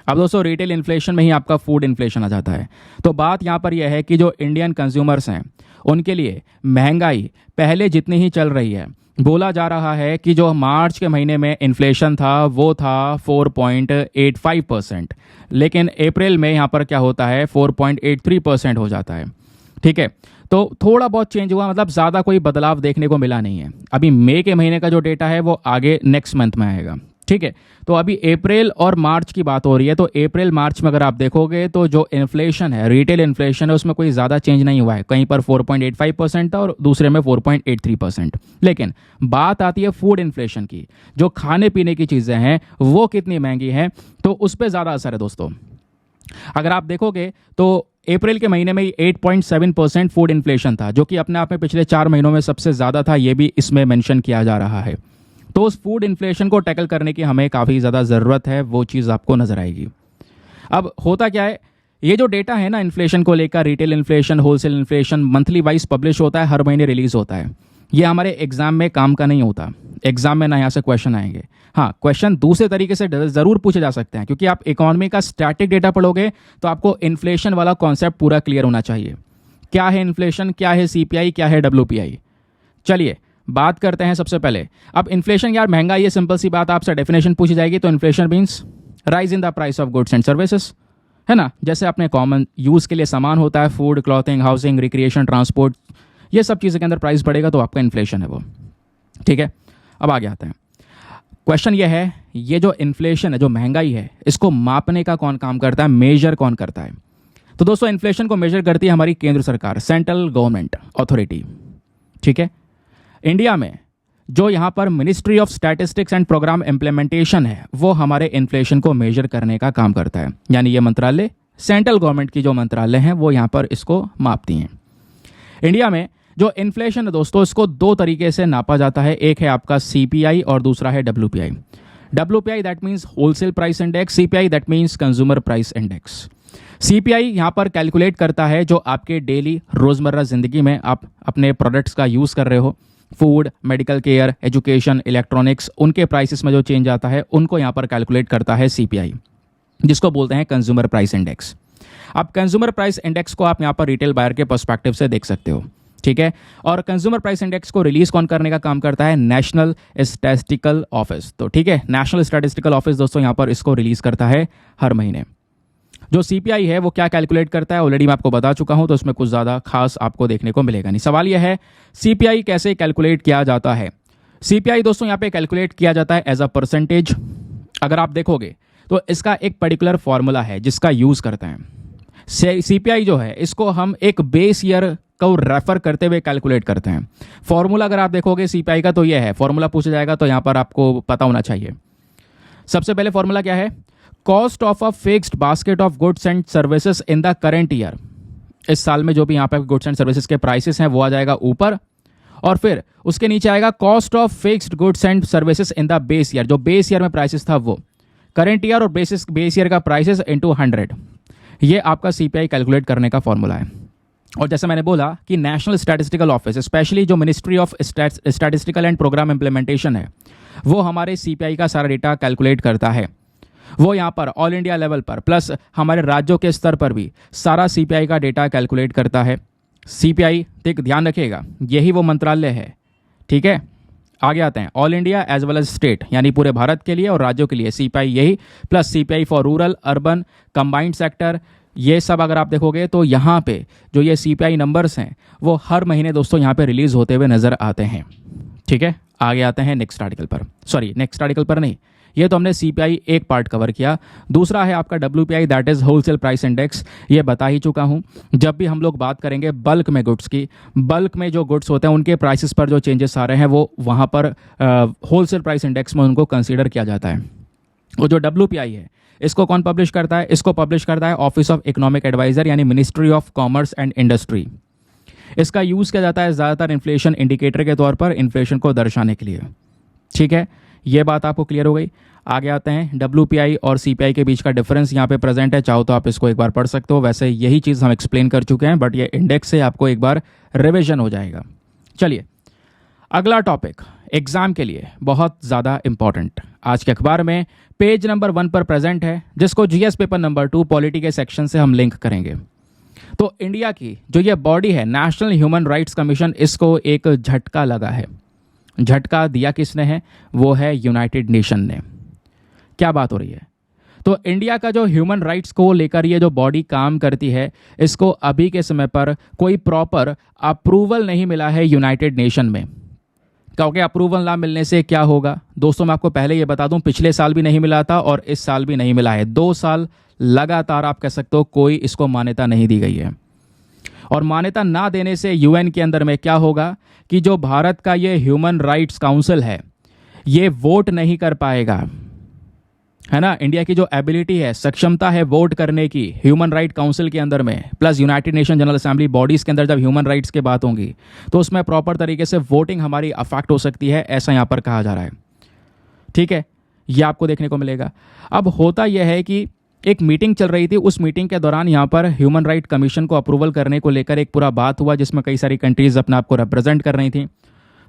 Speaker 1: अब दोस्तों रिटेल इन्फ्लेशन में ही आपका फूड इन्फ्लेशन आ जाता है। तो बात यहाँ पर यह है कि जो इंडियन कंज्यूमर्स हैं उनके लिए महंगाई पहले जितनी ही चल रही है, बोला जा रहा है कि जो मार्च के महीने में इन्फ्लेशन था वो था 4.85%, लेकिन अप्रैल में यहाँ पर क्या होता है 4.83% हो जाता है। ठीक है, तो थोड़ा बहुत चेंज हुआ, मतलब ज़्यादा कोई बदलाव देखने को मिला नहीं है। अभी मई के महीने का जो डेटा है वो आगे नेक्स्ट मंथ में आएगा। ठीक है, तो अभी अप्रैल और मार्च की बात हो रही है। तो अप्रैल मार्च में अगर आप देखोगे तो जो इन्फ्लेशन है, रिटेल इन्फ्लेशन है, उसमें कोई ज़्यादा चेंज नहीं हुआ है। कहीं पर 4.85% था और दूसरे में 4.83%। लेकिन बात आती है फूड इन्फ्लेशन की, जो खाने पीने की चीज़ें हैं वो कितनी महंगी हैं, तो उस पर ज़्यादा असर है दोस्तों। अगर आप देखोगे तो अप्रैल के महीने में 8.7% फूड इन्फ्लेशन था, जो कि अपने आप में पिछले 4 महीनों में सबसे ज़्यादा था, ये भी इसमें मेंशन किया जा रहा है। तो उस फूड इन्फ्लेशन को टैकल करने की हमें काफ़ी ज़्यादा ज़रूरत है, वो चीज़ आपको नज़र आएगी। अब होता क्या है, ये जो डेटा है ना इन्फ्लेशन को लेकर, retail inflation, wholesale inflation, monthly wise publish होता है, हर महीने रिलीज होता है। ये हमारे एग्जाम में काम का नहीं होता, एग्जाम में ना यहाँ से क्वेश्चन आएंगे। हाँ, क्वेश्चन दूसरे तरीके से ज़रूर पूछे जा सकते हैं, क्योंकि आप इकोनॉमी का स्टैटिक डेटा पढ़ोगे तो आपको इन्फ्लेशन वाला कॉन्सेप्ट पूरा क्लियर होना चाहिए। क्या है इन्फ्लेशन, क्या है सीपीआई, क्या है डब्ल्यूपीआई। चलिए बात करते हैं सबसे पहले। अब इन्फ्लेशन यार महंगाई है, सिंपल सी बात, आपसे डेफिनेशन पूछी जाएगी तो inflation means rise in the price of goods and services, है ना। जैसे अपने कॉमन यूज़ के लिए सामान होता है, food, clothing, housing, recreation, transport, ये सब चीज़ों के अंदर प्राइस बढ़ेगा तो आपका इन्फ्लेशन है वो। ठीक है, अब आगे आते हैं। क्वेश्चन ये है, ये जो इन्फ्लेशन है, जो महंगाई है, इसको मापने का कौन काम करता है, मेजर कौन करता है। तो दोस्तों इन्फ्लेशन को मेजर करती है हमारी केंद्र सरकार, सेंट्रल गवर्नमेंट अथॉरिटी। ठीक है, इंडिया में जो यहाँ पर ministry of statistics and programme implementation है, वो हमारे इन्फ्लेशन को मेजर करने का काम करता है। यानी ये मंत्रालय, सेंट्रल गवर्नमेंट की जो मंत्रालय हैं, वो यहाँ पर इसको मापती हैं। इंडिया में जो इन्फ्लेशन है दोस्तों, इसको 2 तरीके से नापा जाता है। एक है आपका सीपीआई और दूसरा है WPI. WPI that means wholesale price index, CPI that means consumer price index. CPI यहाँ पर कैलकुलेट करता है जो आपके डेली रोज़मर्रा ज़िंदगी में आप अपने प्रोडक्ट्स का यूज़ कर रहे हो, food, medical care, education, electronics, उनके प्राइसेस में जो चेंज आता है उनको यहाँ पर कैलकुलेट करता है सीपीआई, जिसको बोलते हैं कंज्यूमर प्राइस इंडेक्स। अब कंज्यूमर प्राइस इंडेक्स को आप यहाँ पर रिटेल बायर के पर्सपेक्टिव से देख सकते हो। ठीक है, और कंज्यूमर प्राइस इंडेक्स को रिलीज कौन करने का काम करता है, नेशनल स्टैटिस्टिकल ऑफिस। तो ठीक है, नेशनल स्टैटिस्टिकल ऑफिस दोस्तों यहाँ पर इसको रिलीज करता है हर महीने। जो सीपीआई है वो क्या कैलकुलेट करता है, ऑलरेडी मैं आपको बता चुका हूं, तो उसमें कुछ ज़्यादा खास आपको देखने को मिलेगा नहीं। सवाल यह है सीपीआई कैसे कैलकुलेट किया जाता है। सीपीआई दोस्तों यहाँ पे कैलकुलेट किया जाता है एज अ परसेंटेज। अगर आप देखोगे तो इसका एक पर्टिकुलर फॉर्मूला है जिसका यूज़ करते हैं। सीपीआई जो है इसको हम एक बेस ईयर को रेफर करते हुए कैलकुलेट करते हैं। फॉर्मूला अगर आप देखोगे सीपीआई का तो यह है, फॉर्मूला पूछा जाएगा तो यहाँ पर आपको पता होना चाहिए। सबसे पहले फॉर्मूला क्या है, cost of a fixed basket of goods and services in the current year. इस साल में जो भी यहाँ पे गुड्स एंड सर्विसेज के प्राइसेस हैं वो आ जाएगा ऊपर, और फिर उसके नीचे आएगा cost of fixed goods and services in the base year. जो बेस ईयर में प्राइसेस था वो करेंट ईयर, और बेस ईयर का प्राइसेस इनटू 100। ये आपका सीपीआई कैलकुलेट करने का फॉर्मूला है। और जैसे मैंने बोला कि नेशनल स्टैटिस्टिकल ऑफिस, स्पेशली जो ministry of statistical and programme implementation है, वो हमारे सीपीआई का सारा डेटा कैलकुलेट करता है। वो यहाँ पर ऑल इंडिया लेवल पर प्लस हमारे राज्यों के स्तर पर भी सारा सीपीआई का डेटा कैलकुलेट करता है। सीपीआई देख ध्यान रखिएगा, यही वो मंत्रालय है। ठीक है, आगे आते हैं। All India as well as state, यानी पूरे भारत के लिए और राज्यों के लिए सीपीआई यही, plus CPI for rural, urban, combined sector, ये सब अगर आप देखोगे तो यहाँ पे जो ये सीपीआई नंबर्स हैं वो हर महीने दोस्तों यहाँ पे रिलीज होते हुए नजर आते हैं। ठीक है, आगे आते हैं नेक्स्ट आर्टिकल पर। सॉरी, नेक्स्ट आर्टिकल पर नहीं, ये तो हमने सीपीआई एक पार्ट कवर किया। दूसरा है आपका WPI, that is wholesale price index. ये बता ही चुका हूँ, जब भी हम लोग बात करेंगे बल्क में गुड्स की, बल्क में जो गुड्स होते हैं उनके प्राइसेस पर जो चेंजेस आ रहे हैं वो वहाँ पर होलसेल प्राइस इंडेक्स में उनको कंसीडर किया जाता है। और जो डब्ल्यूपीआई है इसको कौन पब्लिश करता है, इसको पब्लिश करता है ऑफिस ऑफ इकोनॉमिक एडवाइजर, यानी ministry of commerce and industry. इसका यूज़ किया जाता है ज़्यादातर इन्फ्लेशन इंडिकेटर के तौर पर, इन्फ्लेशन को दर्शाने के लिए। ठीक है, ये बात आपको क्लियर हो गई। आगे आते हैं, डब्ल्यूपीआई और सीपीआई के बीच का डिफरेंस यहाँ पे प्रेजेंट है, चाहो तो आप इसको एक बार पढ़ सकते हो। वैसे यही चीज़ हम एक्सप्लेन कर चुके हैं, बट ये इंडेक्स से आपको एक बार रिविजन हो जाएगा। चलिए अगला टॉपिक एग्जाम के लिए बहुत ज़्यादा इंपॉर्टेंट, आज के अखबार में पेज नंबर 1 पर प्रेजेंट है, जिसको जीएस पेपर नंबर 2 पॉलिटी के सेक्शन से हम लिंक करेंगे। तो इंडिया की जो ये बॉडी है नेशनल ह्यूमन राइट्स कमीशन, इसको एक झटका लगा है। झटका दिया किसने है, वो है यूनाइटेड नेशन ने। क्या बात हो रही है, तो इंडिया का जो ह्यूमन राइट्स को लेकर ये जो बॉडी काम करती है, इसको अभी के समय पर कोई प्रॉपर अप्रूवल नहीं मिला है यूनाइटेड नेशन में। क्योंकि अप्रूवल ना मिलने से क्या होगा दोस्तों, मैं आपको पहले ये बता दूं, पिछले साल भी नहीं मिला था और इस साल भी नहीं मिला है। 2 साल लगातार आप कह सकते हो कोई इसको मान्यता नहीं दी गई है। और मान्यता ना देने से यूएन के अंदर में क्या होगा कि जो भारत का ये ह्यूमन राइट्स काउंसिल है ये वोट नहीं कर पाएगा। है ना, इंडिया की जो एबिलिटी है, सक्षमता है वोट करने की ह्यूमन राइट काउंसिल के अंदर में, plus United nation general assembly bodies के अंदर जब ह्यूमन राइट्स की बात होंगी तो उसमें प्रॉपर तरीके से वोटिंग हमारी अफेक्ट हो सकती है, ऐसा यहाँ पर कहा जा रहा है। ठीक है, ये आपको देखने को मिलेगा। अब होता यह है कि एक मीटिंग चल रही थी, उस मीटिंग के दौरान यहाँ पर ह्यूमन राइट कमीशन को अप्रूवल करने को लेकर एक पूरा बात हुआ, जिसमें कई सारी कंट्रीज़ अपने आप को रिप्रेजेंट कर रही थी।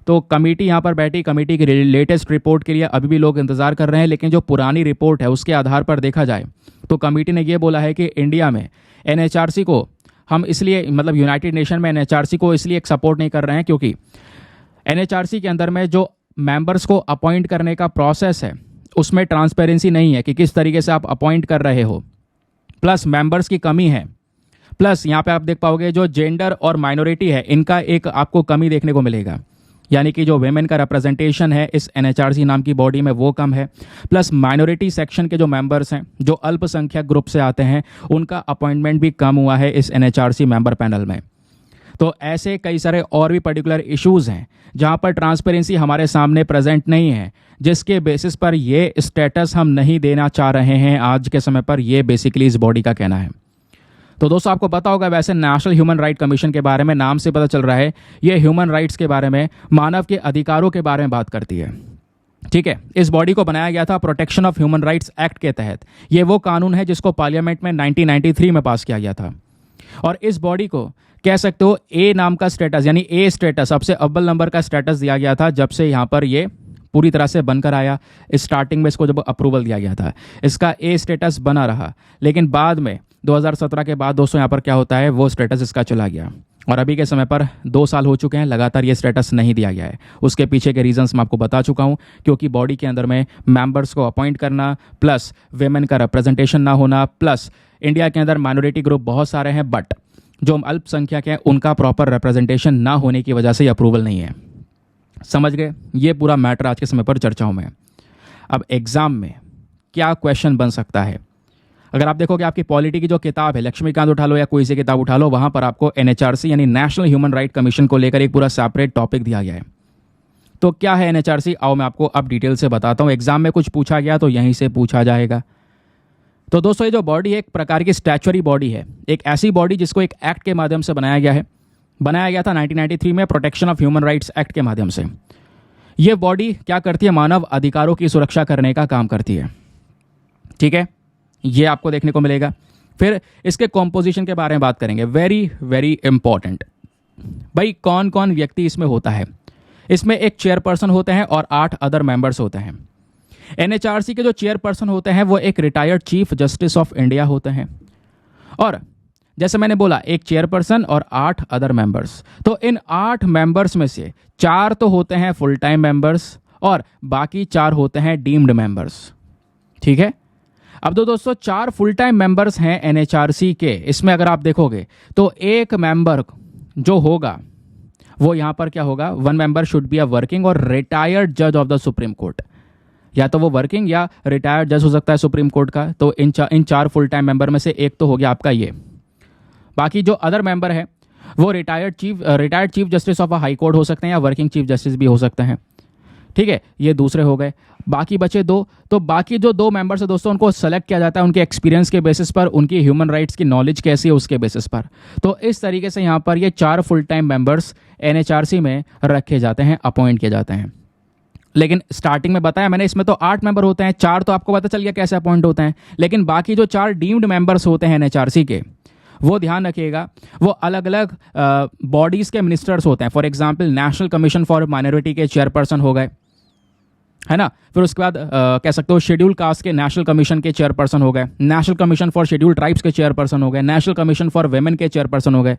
Speaker 1: तो कमेटी यहाँ पर बैठी, कमेटी की लेटेस्ट रिपोर्ट के लिए अभी भी लोग इंतजार कर रहे हैं, लेकिन जो पुरानी रिपोर्ट है उसके आधार पर देखा जाए तो कमेटी ने ये बोला है कि इंडिया में एनएचआरसी को हम इसलिए, मतलब यूनाइटेड नेशन में एनएचआरसी को इसलिए एक सपोर्ट नहीं कर रहे हैं क्योंकि एनएचआरसी के अंदर में जो मेंबर्स को अपॉइंट करने का प्रोसेस है उसमें ट्रांसपेरेंसी नहीं है कि किस तरीके से आप अपॉइंट कर रहे हो, प्लस मेंबर्स की कमी है, प्लस यहाँ पे आप देख पाओगे जो जेंडर और माइनॉरिटी है इनका एक आपको कमी देखने को मिलेगा, यानी कि जो वेमेन का रिप्रेजेंटेशन है इस एनएचआरसी नाम की बॉडी में वो कम है, प्लस माइनॉरिटी सेक्शन के जो मेंबर्स हैं जो अल्पसंख्यक ग्रुप से आते हैं उनका अपॉइंटमेंट भी कम हुआ है इस एनएचआरसी मेंबर पैनल में। तो ऐसे कई सारे और भी पर्टिकुलर इश्यूज़ हैं जहां पर ट्रांसपेरेंसी हमारे सामने प्रेजेंट नहीं है, जिसके बेसिस पर ये स्टेटस हम नहीं देना चाह रहे हैं आज के समय पर, ये बेसिकली इस बॉडी का कहना है। तो दोस्तों आपको पता होगा वैसे नेशनल ह्यूमन राइट कमीशन के बारे में नाम से पता चल रहा है, ये ह्यूमन राइट्स के बारे में, मानव के अधिकारों के बारे में बात करती है। ठीक है, इस बॉडी को बनाया गया था protection of human rights act के तहत। ये वो कानून है जिसको पार्लियामेंट में 1993 में पास किया गया था, और इस बॉडी को कह सकते हो ए नाम का स्टेटस, यानी ए स्टेटस, सबसे अव्वल नंबर का स्टेटस दिया गया था जब से यहाँ पर ये पूरी तरह से बनकर आया। स्टार्टिंग में इसको जब अप्रूवल दिया गया था इसका ए स्टेटस बना रहा, लेकिन बाद में 2017 के बाद दोस्तों यहाँ पर क्या होता है, वो स्टेटस इसका चला गया, और अभी के समय पर 2 साल हो चुके हैं लगातार ये स्टेटस नहीं दिया गया है। उसके पीछे के रीजंस मैं आपको बता चुका हूँ, क्योंकि बॉडी के अंदर में मेंबर्स को अपॉइंट करना, प्लस वेमेन का रिप्रेजेंटेशन ना होना, प्लस इंडिया के अंदर माइनॉरिटी ग्रुप बहुत सारे हैं बट जो अल्पसंख्यक हैं उनका प्रॉपर रिप्रेजेंटेशन ना होने की वजह से अप्रूवल नहीं है। समझ गए, ये पूरा मैटर आज के समय पर चर्चाओं में। अब एग्जाम में क्या क्वेश्चन बन सकता है, अगर आप देखोगे आपकी पॉलिटी की जो किताब है, लक्ष्मीकांत उठा लो या कोई सी किताब उठा लो, वहां पर आपको एनएचआरसी यानी नेशनल ह्यूमन राइट कमीशन को लेकर एक पूरा सेपरेट टॉपिक दिया गया है। तो क्या है एनएचआरसी, आओ मैं आपको अब डिटेल से बताता हूं। एग्जाम में कुछ पूछा गया तो यहीं से पूछा जाएगा। तो दोस्तों ये जो बॉडी है एक प्रकार की स्टैचुअरी बॉडी है, एक ऐसी बॉडी जिसको एक एक्ट के माध्यम से बनाया गया है। बनाया गया था 1993 में protection of human rights act के माध्यम से। ये बॉडी क्या करती है, मानव अधिकारों की सुरक्षा करने का काम करती है। ठीक है, ये आपको देखने को मिलेगा। फिर इसके कॉम्पोजिशन के बारे में बात करेंगे, वेरी वेरी इंपॉर्टेंट। भाई कौन कौन व्यक्ति इसमें होता है, इसमें एक चेयरपर्सन होते हैं और 8 अदर मेंबर्स होते हैं। एनएचआरसी के जो चेयरपर्सन होते हैं वो एक retired chief justice of India होते हैं, और जैसे मैंने बोला एक चेयरपर्सन और 8 अदर मेंबर्स। तो इन 8 मेंबर्स में से 4 तो होते हैं फुल टाइम मेंबर्स और बाकी 4 होते हैं डीम्ड मेंबर्स। ठीक है, अब तो दोस्तों 4 फुल टाइम मेंबर्स हैं एनएचआरसी के। इसमें अगर आप देखोगे तो एक मेंबर जो होगा वो यहां पर क्या होगा, 1 member should be a working और रिटायर्ड जज ऑफ द सुप्रीम कोर्ट, या तो वो वर्किंग या रिटायर्ड जज हो सकता है सुप्रीम कोर्ट का। तो इन 4 फुल टाइम मेंबर में से एक तो हो गया आपका ये। बाकी जो अदर मेंबर है वो retired chief justice of a high court हो सकते हैं या वर्किंग चीफ जस्टिस भी हो सकते हैं। ठीक है, ये दूसरे हो गए। बाकी बचे 2। तो बाकी जो 2 मेंबर्स है दोस्तों उनको सेलेक्ट किया जाता है उनके एक्सपीरियंस के बेसिस पर, उनकी ह्यूमन राइट्स की नॉलेज कैसी है उसके बेसिस पर। तो इस तरीके से यहाँ पर ये 4 फुल टाइम मेंबर्स एनएचआरसी में रखे जाते हैं, अपॉइंट किए जाते हैं। लेकिन स्टार्टिंग में बताया मैंने इसमें तो 8 मेंबर होते हैं, 4 तो आपको पता चल गया कैसे अपॉइंट होते हैं, लेकिन बाकी जो 4 डीम्ड मेंबर्स होते हैं एनएचआरसी के, वो ध्यान रखिएगा वो अलग अलग बॉडीज़ के मिनिस्टर्स होते हैं। For example national commission for minority के चेयरपर्सन हो गए, है ना। फिर उसके बाद कह सकते हो शेड्यूल कास्ट के नेशनल कमीशन के चेयरपर्सन हो गए, national commission for schedule tribes के चेयरपर्सन हो गए, नेशनल कमीशन फॉर वेमेन के चेयरपर्सन हो गए।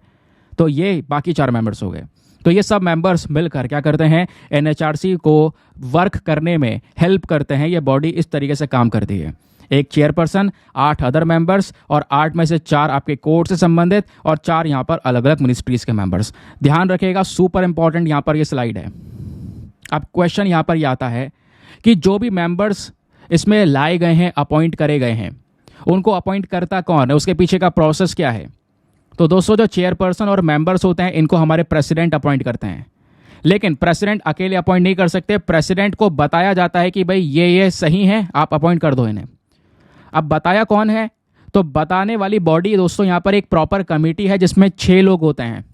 Speaker 1: तो ये बाकी 4 मेंबर्स हो गए। तो ये सब मेंबर्स मिलकर क्या करते हैं, एनएचआरसी को वर्क करने में हेल्प करते हैं। ये बॉडी इस तरीके से काम करती है, एक चेयरपर्सन, 8 अदर मेंबर्स, और 8 में से 4 आपके कोर्ट से संबंधित और 4 यहाँ पर अलग अलग मिनिस्ट्रीज के मेंबर्स। ध्यान रखिएगा, सुपर इंपॉर्टेंट यहाँ पर ये स्लाइड है। अब क्वेश्चन यहाँ पर ये आता है कि जो भी मेंबर्स इसमें लाए गए हैं, अपॉइंट करे गए हैं, उनको अपॉइंट करता कौन है, उसके पीछे का प्रोसेस क्या है। तो दोस्तों जो चेयरपर्सन और मेंबर्स होते हैं इनको हमारे प्रेसिडेंट अपॉइंट करते हैं, लेकिन प्रेसिडेंट अकेले अपॉइंट नहीं कर सकते। प्रेसिडेंट को बताया जाता है कि भाई ये सही है, आप अपॉइंट कर दो इन्हें। अब बताया कौन है, तो बताने वाली बॉडी दोस्तों यहाँ पर एक प्रॉपर कमेटी है जिसमें 6 लोग होते हैं,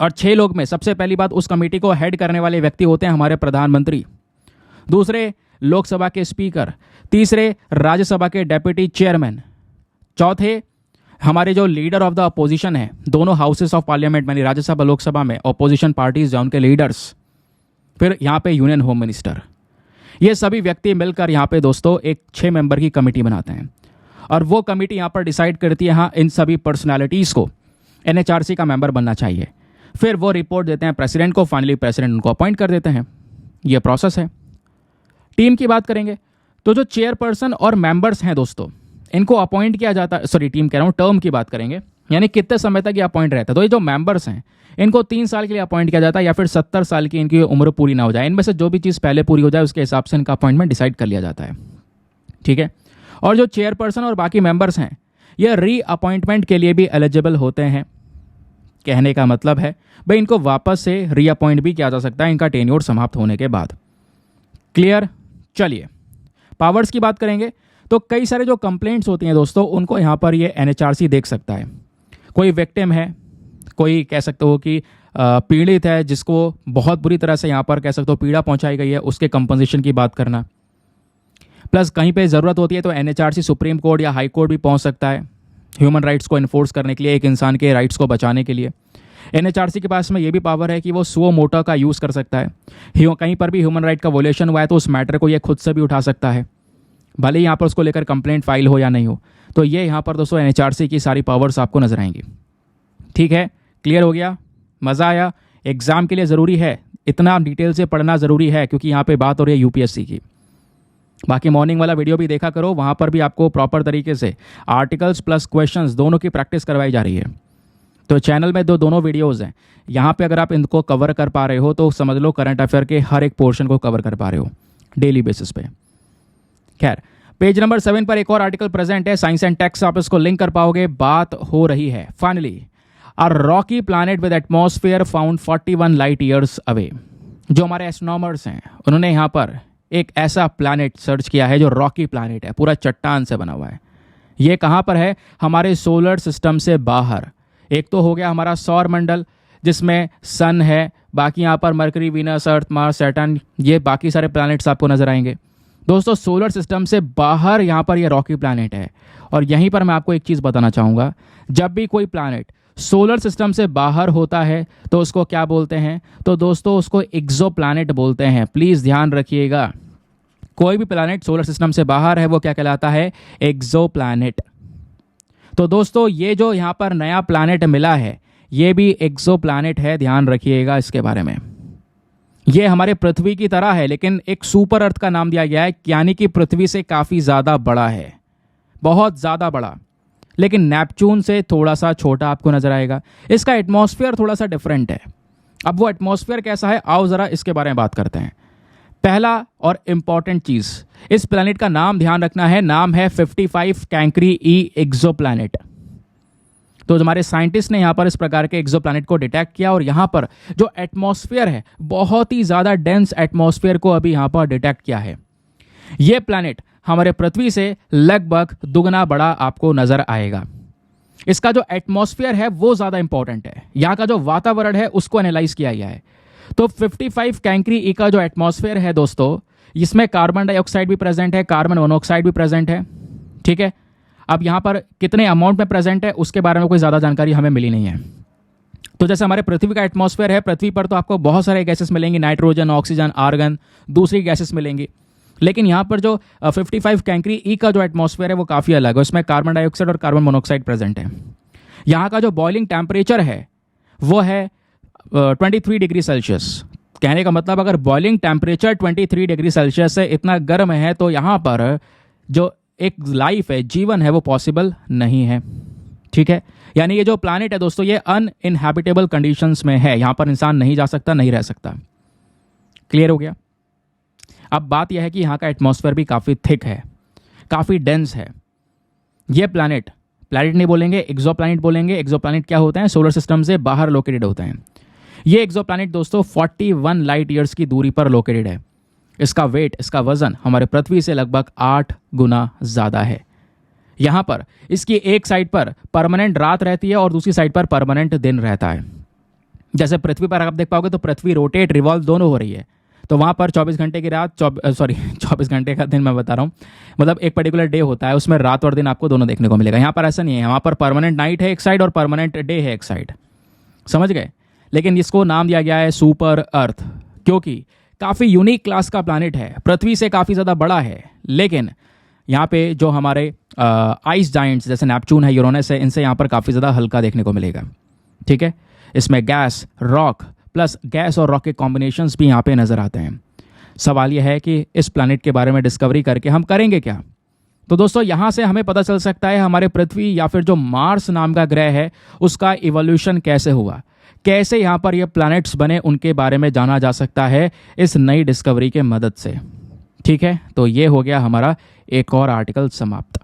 Speaker 1: और 6 लोग में सबसे पहली बात उस कमेटी को हेड करने वाले व्यक्ति होते हैं हमारे प्रधानमंत्री, दूसरे लोकसभा के स्पीकर, तीसरे राज्यसभा के डेप्यूटी चेयरमैन, चौथे हमारे जो लीडर ऑफ द अपोजिशन है दोनों हाउसेस ऑफ पार्लियामेंट में, राज्यसभा लोकसभा में अपोजिशन पार्टीज या उनके लीडर्स, फिर यहाँ पे यूनियन होम मिनिस्टर। ये सभी व्यक्ति मिलकर यहाँ पे दोस्तों एक 6 मेंबर की कमेटी बनाते हैं, और वो कमेटी यहाँ पर डिसाइड करती है हाँ इन सभी पर्सनालिटीज़ को एनएचआरसी का मेंबर बनना चाहिए। फिर वो रिपोर्ट देते हैं प्रेसिडेंट को, फाइनली प्रेसिडेंट उनको अपॉइंट कर देते हैं। ये प्रोसेस है। टीम की बात करेंगे तो जो चेयरपर्सन और मेंबर्स हैं दोस्तों इनको अपॉइंट किया जाता है, सॉरी टीम कह रहा हूँ, टर्म की बात करेंगे, यानी कितने समय तक ये अपॉइंट रहता है। तो ये जो मेंबर्स हैं इनको 3 साल के लिए अपॉइंट किया जाता है, या फिर 70 साल की इनकी उम्र पूरी ना हो जाए, इनमें से जो भी चीज़ पहले पूरी हो जाए उसके हिसाब से इनका अपॉइंटमेंट डिसाइड कर लिया जाता है। ठीक है। और जो चेयरपर्सन और बाकी मेंबर्स हैं ये री अपॉइंटमेंट के लिए भी एलिजिबल होते हैं। कहने का मतलब है भाई इनको वापस से री अपॉइंट भी किया जा सकता है इनका टेन्योर समाप्त होने के बाद। क्लियर। चलिए पावर्स की बात करेंगे तो कई सारे जो कंप्लेंट्स होती हैं दोस्तों उनको यहाँ पर ये एनएचआरसी देख सकता है। कोई विक्टिम है, कोई कह सकते हो कि पीड़ित है जिसको बहुत बुरी तरह से यहाँ पर कह सकते हो पीड़ा पहुँचाई गई है, उसके कंपनसेशन की बात करना, प्लस कहीं पे ज़रूरत होती है तो एनएचआरसी सुप्रीम कोर्ट या हाई कोर्ट भी पहुँच सकता है ह्यूमन राइट्स को इन्फोर्स करने के लिए, एक इंसान के राइट्स को बचाने के लिए। एनएचआरसी के पास में ये भी पावर है कि वो सुओ मोटो का यूज़ कर सकता है। कहीं पर भी ह्यूमन राइट का वोलेशन हुआ है तो उस मैटर को ये खुद से भी उठा सकता है, भले ही यहाँ पर उसको लेकर कंप्लेंट फाइल हो या नहीं हो। तो ये यहाँ पर दोस्तों एनएचआरसी की सारी पावर्स आपको नजर आएंगी। ठीक है, क्लियर हो गया, मज़ा आया। एग्जाम के लिए ज़रूरी है, इतना डिटेल से पढ़ना ज़रूरी है क्योंकि यहाँ पे बात हो रही है यूपीएससी की। बाकी मॉर्निंग वाला वीडियो भी देखा करो, वहाँ पर भी आपको प्रॉपर तरीके से आर्टिकल्स प्लस क्वेश्चंस दोनों की प्रैक्टिस करवाई जा रही है। तो चैनल में दोनों वीडियोज़ हैं, यहाँ पे अगर आप इनको कवर कर पा रहे हो तो समझ लो करंट अफेयर के हर एक पोर्शन को कवर कर पा रहे हो डेली बेसिस पे। खैर, पेज नंबर 7 पर एक और आर्टिकल प्रेजेंट है, साइंस एंड टेक्स, आप इसको लिंक कर पाओगे। बात हो रही है finally a Rocky planet with atmosphere found 41 light years away. जो हमारे एस्ट्रोनॉमर्स हैं उन्होंने यहाँ पर एक ऐसा प्लैनेट सर्च किया है जो रॉकी प्लैनेट है, पूरा चट्टान से बना हुआ है। ये कहाँ पर है? हमारे सोलर सिस्टम से बाहर। एक तो हो गया हमारा सौर मंडल जिसमें सन है, बाकी यहाँ पर मरकरी, वीनस, अर्थ, मार्स, सैटर्न, ये बाकी सारे प्लैनेट्स आपको नजर आएंगे। दोस्तों सोलर सिस्टम से बाहर यहाँ पर ये रॉकी प्लैनेट है। और यहीं पर मैं आपको एक चीज़ बताना चाहूँगा, जब भी कोई प्लैनेट सोलर सिस्टम से बाहर होता है तो उसको क्या बोलते हैं? तो दोस्तों उसको एक्सो प्लैनेट बोलते हैं। प्लीज़ ध्यान रखिएगा, कोई भी प्लैनेट सोलर सिस्टम से बाहर है वो क्या कहलाता है? एक्सो प्लैनेट। तो दोस्तों ये जो यहाँ पर नया प्लैनेट मिला है ये भी एक्सो प्लैनेट है, ध्यान रखिएगा इसके बारे में। ये हमारे पृथ्वी की तरह है लेकिन एक सुपर अर्थ का नाम दिया गया है, यानी कि पृथ्वी से काफ़ी ज़्यादा बड़ा है, बहुत ज़्यादा बड़ा, लेकिन नेपच्यून से थोड़ा सा छोटा आपको नजर आएगा। इसका एटमॉस्फेयर थोड़ा सा डिफरेंट है। अब वो एटमॉस्फेयर कैसा है आओ ज़रा इसके बारे में बात करते हैं। पहला और इम्पॉर्टेंट चीज़, इस प्लैनेट का नाम ध्यान रखना है, नाम है 55 कैंक्री ई एक्सो प्लैनेट। तो हमारे साइंटिस्ट ने यहाँ पर इस प्रकार के एक्सो प्लैनेट को डिटेक्ट किया और यहाँ पर जो एटमॉस्फेयर है बहुत ही ज़्यादा डेंस एटमॉस्फेयर को अभी यहाँ पर डिटेक्ट किया है। ये प्लैनेट हमारे पृथ्वी से लगभग दुगना बड़ा आपको नजर आएगा। इसका जो एटमॉस्फेयर है वो ज़्यादा इंपॉर्टेंट है, यहाँ का जो वातावरण है उसको एनालाइज किया गया है। तो 55 कैंक्री ई का जो एटमॉस्फेयर है दोस्तों, इसमें कार्बन डाइऑक्साइड भी प्रेजेंट है, कार्बन मोनोऑक्साइड भी प्रेजेंट है। ठीक है, अब यहाँ पर कितने अमाउंट में प्रेजेंट है उसके बारे में कोई ज़्यादा जानकारी हमें मिली नहीं है। तो जैसे हमारे पृथ्वी का एटमॉस्फेयर है, पृथ्वी पर तो आपको बहुत सारे गैसेस मिलेंगी, नाइट्रोजन, ऑक्सीजन, आर्गन, दूसरी गैसेस मिलेंगी। लेकिन यहाँ पर जो 55 कैंक्री ई का जो एटमॉस्फेयर है वो काफ़ी अलग है, उसमें कार्बन डाइऑक्साइड और कार्बन मोनोऑक्साइड प्रेजेंट है। यहाँ का जो बॉइलिंग टेम्परेचर है वो है 23 डिग्री सेल्सियस। कहने का मतलब अगर बॉइलिंग टेम्परेचर 23 डिग्री सेल्सियस से इतना गर्म है तो यहाँ पर जो एक लाइफ है, जीवन है, वो पॉसिबल नहीं है। ठीक है, यानी ये जो प्लैनेट है दोस्तों ये अनइनहैबिटेबल कंडीशंस में है, यहाँ पर इंसान नहीं जा सकता, नहीं रह सकता। क्लियर हो गया? अब बात यह है कि यहाँ का एटमॉस्फेयर भी काफ़ी थिक है, काफ़ी डेंस है। ये प्लैनेट नहीं बोलेंगे, एक्सो प्लैनेट बोलेंगे। एक्सो प्लैनेट क्या होते हैं? सोलर सिस्टम से बाहर लोकेटेड होते हैं। ये एक्सो प्लैनेट दोस्तों 41 लाइट ईयर्स की दूरी पर लोकेटेड है। इसका वेट, इसका वजन हमारे पृथ्वी से लगभग 8 गुना ज़्यादा है। यहाँ पर इसकी एक साइड पर परमानेंट रात रहती है और दूसरी साइड पर परमानेंट दिन रहता है। जैसे पृथ्वी पर आप देख पाओगे तो पृथ्वी रोटेट रिवॉल्व दोनों हो रही है, तो वहाँ पर 24 घंटे की रात 24 घंटे का दिन मैं बता रहा हूँ, मतलब एक पर्टिकुलर डे होता है, उसमें रात और दिन आपको दोनों देखने को मिलेगा। यहाँ पर ऐसा नहीं है, वहाँ पर परमानेंट नाइट है एक साइड और परमानेंट डे है एक साइड, समझ गए। लेकिन इसको नाम दिया गया है सुपर अर्थ, क्योंकि काफ़ी यूनिक क्लास का प्लानिट है, पृथ्वी से काफ़ी ज़्यादा बड़ा है। लेकिन यहाँ पे जो हमारे आइस जाइंट्स जैसे नेपच्यून है, यूरेनस है, इनसे यहाँ पर काफ़ी ज़्यादा हल्का देखने को मिलेगा। ठीक है, इसमें गैस रॉक प्लस गैस और रॉक के कॉम्बिनेशंस भी यहाँ पे नज़र आते हैं। सवाल यह है कि इस प्लैनेट के बारे में डिस्कवरी करके हम करेंगे क्या। तो दोस्तों यहाँ से हमें पता चल सकता है हमारे पृथ्वी या फिर जो मार्स नाम का ग्रह है उसका इवोल्यूशन कैसे हुआ, कैसे यहाँ पर ये प्लैनेट्स बने, उनके बारे में जाना जा सकता है इस नई डिस्कवरी के मदद से। ठीक है, तो ये हो गया हमारा एक और आर्टिकल समाप्त।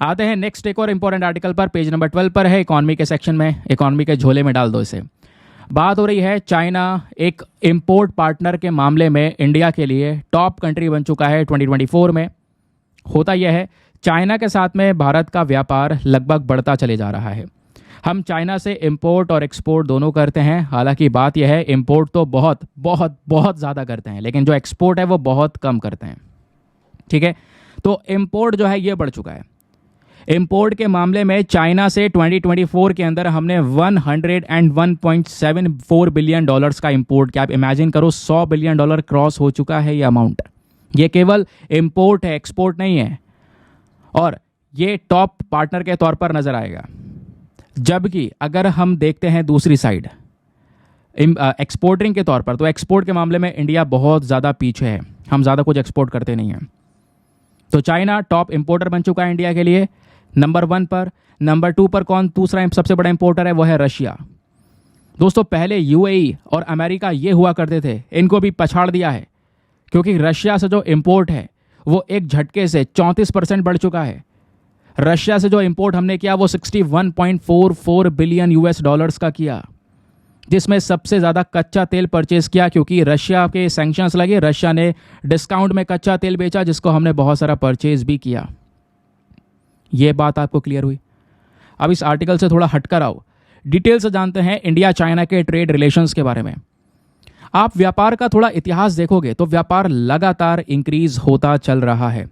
Speaker 1: आते हैं नेक्स्ट एक और इंपॉर्टेंट आर्टिकल पर, पेज नंबर 12 पर है, इकॉनमी के सेक्शन में। इकॉनमी के झोले में डाल दो इसे। बात हो रही है चाइना एक इंपोर्ट पार्टनर के मामले में इंडिया के लिए टॉप कंट्री बन चुका है 2024 में। होता यह है चाइना के साथ में भारत का व्यापार लगभग बढ़ता चले जा रहा है। हम चाइना से इंपोर्ट और एक्सपोर्ट दोनों करते हैं। हालांकि बात यह है इंपोर्ट तो बहुत बहुत बहुत ज़्यादा करते हैं, लेकिन जो एक्सपोर्ट है वो बहुत कम करते हैं। ठीक है, तो इंपोर्ट जो है ये बढ़ चुका है। इंपोर्ट के मामले में चाइना से 2024 के अंदर हमने 101.74 बिलियन डॉलर्स का इंपोर्ट किया। आप इमेजिन करो, 100 बिलियन डॉलर क्रॉस हो चुका है ये अमाउंट। ये केवल इंपोर्ट है, एक्सपोर्ट नहीं है, और ये टॉप पार्टनर के तौर पर नजर आएगा। जबकि अगर हम देखते हैं दूसरी साइड एक्सपोर्टिंग के तौर पर, तो एक्सपोर्ट के मामले में इंडिया बहुत ज़्यादा पीछे है, हम ज़्यादा कुछ एक्सपोर्ट करते नहीं हैं। तो चाइना टॉप इंपोर्टर बन चुका है इंडिया के लिए, नंबर 1 पर। नंबर 2 पर कौन दूसरा सबसे बड़ा इंपोर्टर है, वो है रशिया। दोस्तों पहले यूएई और अमेरिका ये हुआ करते थे, इनको भी पछाड़ दिया है, क्योंकि रशिया से जो इंपोर्ट है वो एक झटके से 34% बढ़ चुका है। रशिया से जो इंपोर्ट हमने किया वो 61.44 बिलियन यूएस डॉलर्स का किया, जिसमें सबसे ज़्यादा कच्चा तेल परचेज किया, क्योंकि रशिया के सैंक्शंस लगे, रशिया ने डिस्काउंट में कच्चा तेल बेचा, जिसको हमने बहुत सारा परचेज भी किया। ये बात आपको क्लियर हुई। अब इस आर्टिकल से थोड़ा हटकर आओ, डिटेल से जानते हैं इंडिया चाइना के ट्रेड रिलेशंस के बारे में। आप व्यापार का थोड़ा इतिहास देखोगे तो व्यापार लगातार इंक्रीज होता चल रहा है।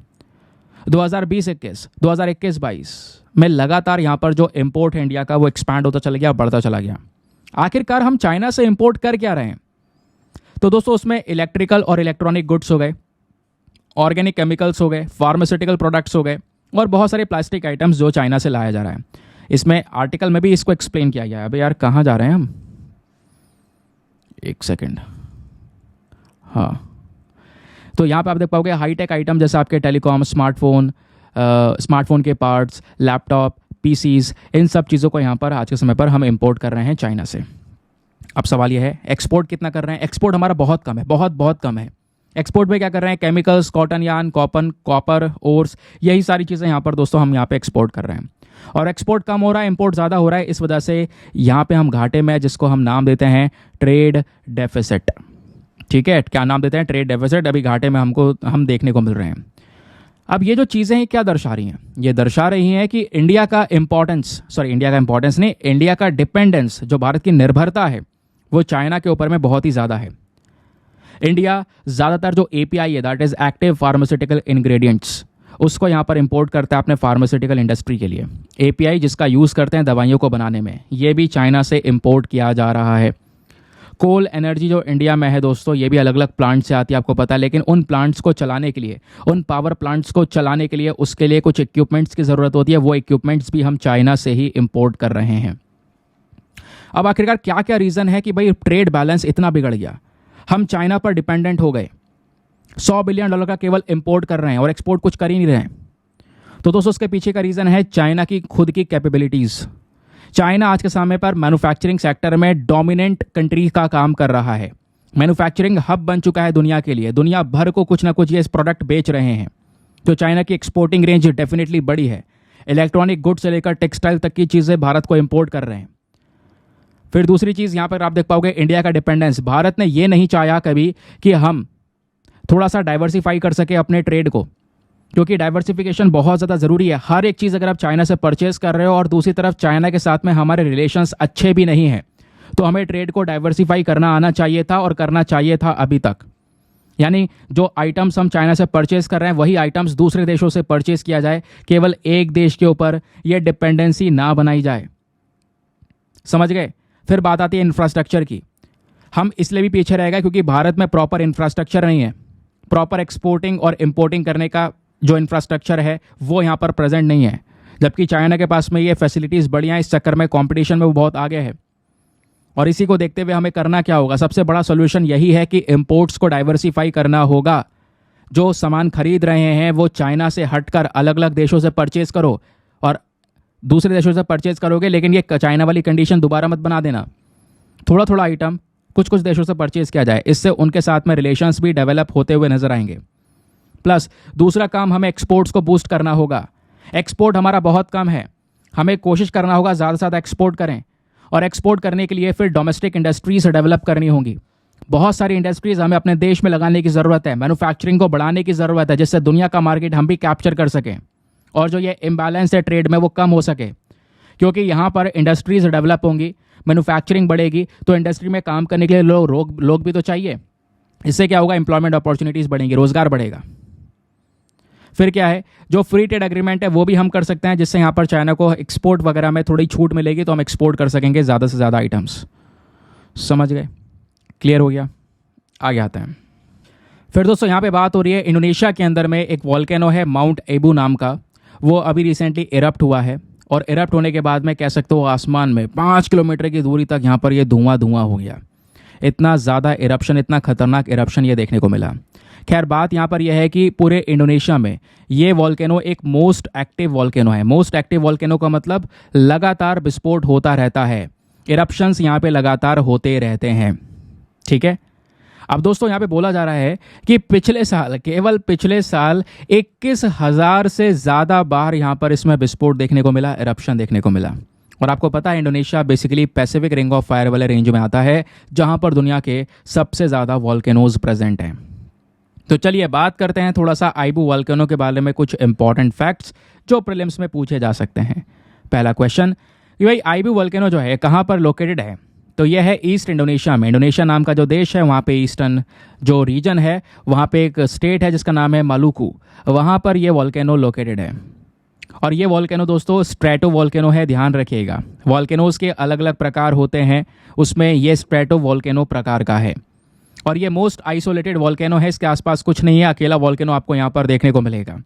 Speaker 1: 2020-21, 2021-22 में लगातार यहाँ पर जो इंपोर्ट है इंडिया का वो एक्सपैंड होता चला गया, बढ़ता चला गया। आखिरकार हम चाइना से इंपोर्ट कर क्या रहे हैं? तो दोस्तों उसमें इलेक्ट्रिकल और इलेक्ट्रॉनिक गुड्स हो गए, ऑर्गेनिक केमिकल्स हो गए, फार्मास्यूटिकल प्रोडक्ट्स हो गए, और बहुत सारे प्लास्टिक आइटम्स जो चाइना से लाया जा रहा है। इसमें आर्टिकल में भी इसको एक्सप्लेन किया गया है। अबे यार कहाँ जा रहे हैं हम, एक सेकेंड। हाँ, तो यहाँ पे आप देख पाओगे हाईटेक आइटम जैसे आपके टेलीकॉम, स्मार्टफोन के पार्ट्स, लैपटॉप, पीसीज, इन सब चीज़ों को यहाँ पर आज के समय पर हम इंपोर्ट कर रहे हैं चाइना से। अब सवाल यह है एक्सपोर्ट कितना कर रहे हैं? एक्सपोर्ट हमारा बहुत कम है, बहुत बहुत कम है। एक्सपोर्ट में क्या कर रहे हैं? Chemicals, cotton yarn, copper, ores, यही सारी चीज़ें यहाँ पर दोस्तों हम यहाँ पे एक्सपोर्ट कर रहे हैं। और एक्सपोर्ट कम हो रहा है, इंपोर्ट ज़्यादा हो रहा है। इस वजह से यहाँ पे हम घाटे में, जिसको हम नाम देते हैं ट्रेड डेफिसिट। ठीक है, क्या नाम देते हैं? Trade deficit. अभी घाटे में हम देखने को मिल रहे हैं। अब ये जो चीज़ें हैं क्या दर्शा रही हैं? ये दर्शा रही हैं कि इंडिया का इंपॉर्टेंस नहीं, इंडिया का डिपेंडेंस, जो भारत की निर्भरता है वो चाइना के ऊपर में बहुत ही ज़्यादा है। इंडिया ज़्यादातर जो एपीआई है, that is active pharmaceutical ingredients, उसको यहाँ पर इंपोर्ट करता है अपने फार्मास्यूटिकल इंडस्ट्री के लिए। एपीआई जिसका यूज़ करते हैं दवाइयों को बनाने में, ये भी चाइना से इंपोर्ट किया जा रहा है। कोल एनर्जी जो इंडिया में है दोस्तों, ये भी अलग अलग प्लांट से आती है, आपको पता है। लेकिन उन प्लांट्स को चलाने के लिए, उन पावर प्लांट्स को चलाने के लिए, उसके लिए कुछ इक्विपमेंट्स की ज़रूरत होती है। वो इक्विपमेंट्स भी हम चाइना से ही इंपोर्ट कर रहे हैं। अब आखिरकार क्या क्या रीज़न है कि भाई ट्रेड बैलेंस इतना बिगड़ गया, हम चाइना पर डिपेंडेंट हो गए, 100 बिलियन डॉलर का केवल इंपोर्ट कर रहे हैं और एक्सपोर्ट कुछ कर ही नहीं रहे हैं? तो दोस्तों उसके पीछे का रीज़न है चाइना की खुद की कैपेबिलिटीज़। चाइना आज के समय पर मैन्युफैक्चरिंग सेक्टर में डोमिनेंट कंट्री का काम कर रहा है। मैन्युफैक्चरिंग हब बन चुका है दुनिया के लिए, दुनिया भर को कुछ ना कुछ ये प्रोडक्ट बेच रहे हैं। तो चाइना की एक्सपोर्टिंग रेंज डेफिनेटली बड़ी है। इलेक्ट्रॉनिक गुड्स से लेकर टेक्सटाइल तक की चीज़ें भारत को इंपोर्ट कर रहे हैं। फिर दूसरी चीज़ यहाँ पर आप देख पाओगे इंडिया का डिपेंडेंस। भारत ने ये नहीं चाहा कभी कि हम थोड़ा सा डाइवर्सिफाई कर सके अपने ट्रेड को। क्योंकि डाइवर्सिफिकेशन बहुत ज़्यादा ज़रूरी है। हर एक चीज़ अगर आप चाइना से परचेज कर रहे हो और दूसरी तरफ चाइना के साथ में हमारे रिलेशंस अच्छे भी नहीं हैं, तो हमें ट्रेड को डाइवर्सिफाई करना आना चाहिए था और करना चाहिए था अभी तक। यानी जो आइटम्स हम चाइना से परचेज कर रहे हैं वही आइटम्स दूसरे देशों से परचेज किया जाए, केवल एक देश के ऊपर ये डिपेंडेंसी ना बनाई जाए। समझ गए? फिर बात आती है इंफ्रास्ट्रक्चर की। हम इसलिए भी पीछे रह गए क्योंकि भारत में प्रॉपर इंफ्रास्ट्रक्चर नहीं है। प्रॉपर एक्सपोर्टिंग और इंपोर्टिंग करने का जो इंफ्रास्ट्रक्चर है वो यहाँ पर प्रेजेंट नहीं है, जबकि चाइना के पास में ये फैसिलिटीज़ बढ़िया हैं। इस चक्कर में कंपटीशन में वो बहुत आगे है। और इसी को देखते हुए हमें करना क्या होगा? सबसे बड़ा सोल्यूशन यही है कि इंपोर्ट्स को डाइवर्सिफाई करना होगा। जो सामान खरीद रहे हैं वो चाइना से हटकर अलग अलग देशों से परचेज करो, और दूसरे देशों से परचेज करोगे लेकिन ये चाइना वाली कंडीशन दोबारा मत बना देना। थोड़ा थोड़ा आइटम कुछ कुछ देशों से परचेज किया जाए, इससे उनके साथ में रिलेशंस भी डेवलप होते हुए नजर आएंगे। प्लस दूसरा काम, हमें एक्सपोर्ट्स को बूस्ट करना होगा। एक्सपोर्ट हमारा बहुत कम है, हमें कोशिश करना होगा ज़्यादा से ज़्यादा एक्सपोर्ट करें। और एक्सपोर्ट करने के लिए फिर डोमेस्टिक इंडस्ट्रीज डेवलप करनी होंगी। बहुत सारी इंडस्ट्रीज हमें अपने देश में लगाने की ज़रूरत है। मैन्युफैक्चरिंग को बढ़ाने की ज़रूरत है, जिससे दुनिया का मार्केट हम भी कैप्चर कर सकें और जो ये इम्बैलेंस है ट्रेड में वो कम हो सके। क्योंकि यहाँ पर इंडस्ट्रीज डेवलप होंगी, मैन्युफैक्चरिंग बढ़ेगी, तो इंडस्ट्री में काम करने के लिए लोग भी तो चाहिए। इससे क्या होगा? एम्प्लॉयमेंट अपॉर्चुनिटीज़ बढ़ेंगी, रोजगार बढ़ेगा। फिर क्या है, जो फ्री ट्रेड एग्रीमेंट है वो भी हम कर सकते हैं, जिससे यहाँ पर चाइना को एक्सपोर्ट वगैरह में थोड़ी छूट मिलेगी, तो हम एक्सपोर्ट कर सकेंगे ज़्यादा से ज़्यादा आइटम्स। समझ गए? क्लियर हो गया? आगे आते हैं। फिर दोस्तों यहाँ पे बात हो रही है इंडोनेशिया के अंदर में एक वॉल्केनो है माउंट एबू नाम का। वो अभी रिसेंटली इरप्ट हुआ है, और इरप्ट होने के बाद में कह सकते हो आसमान में 5 किलोमीटर की दूरी तक यहाँ पर ये धुआं हो गया। इतना ज़्यादा इरप्शन, इतना खतरनाक इरप्शन ये देखने को मिला। खैर बात यहाँ पर यह है कि पूरे इंडोनेशिया में ये वॉल्केनो एक मोस्ट एक्टिव वॉल्केनो है। मोस्ट एक्टिव वॉल्केनो का मतलब लगातार विस्फोट होता रहता है, इरप्शंस यहाँ पे लगातार होते रहते हैं। ठीक है। अब दोस्तों यहाँ पे बोला जा रहा है कि पिछले साल, केवल पिछले साल 21,000 से ज़्यादा बार यहाँ पर इसमें विस्फोट देखने को मिला, इरप्शन देखने को मिला। और आपको पता है Indonesia basically Pacific ring of fire वाले रेंज में आता है, जहाँ पर दुनिया के सबसे ज़्यादा वॉल्केनोज प्रेजेंट हैं। तो चलिए बात करते हैं थोड़ा सा आइबू वॉल्केनो के बारे में, कुछ इंपॉर्टेंट फैक्ट्स जो प्रीलिम्स में पूछे जा सकते हैं। पहला क्वेश्चन कि भाई आइबू वॉल्केनो जो है कहाँ पर लोकेटेड है? तो यह है ईस्ट इंडोनेशिया में। इंडोनेशिया नाम का जो देश है वहाँ पे ईस्टर्न जो रीजन है वहाँ पे एक स्टेट है जिसका नाम है मालुकू, वहाँ पर ये वॉल्केनो लोकेटेड है। और ये वॉल्केनो दोस्तों स्ट्रेटो वॉल्केनो है, ध्यान रखिएगा। वॉल्केनोज के अलग अलग प्रकार होते हैं, उसमें ये स्ट्रेटो वॉल्केनो प्रकार का है। और ये मोस्ट आइसोलेटेड वॉल्केनो है, इसके आसपास कुछ नहीं है, अकेला वॉल्केनो आपको यहाँ पर देखने को मिलेगा।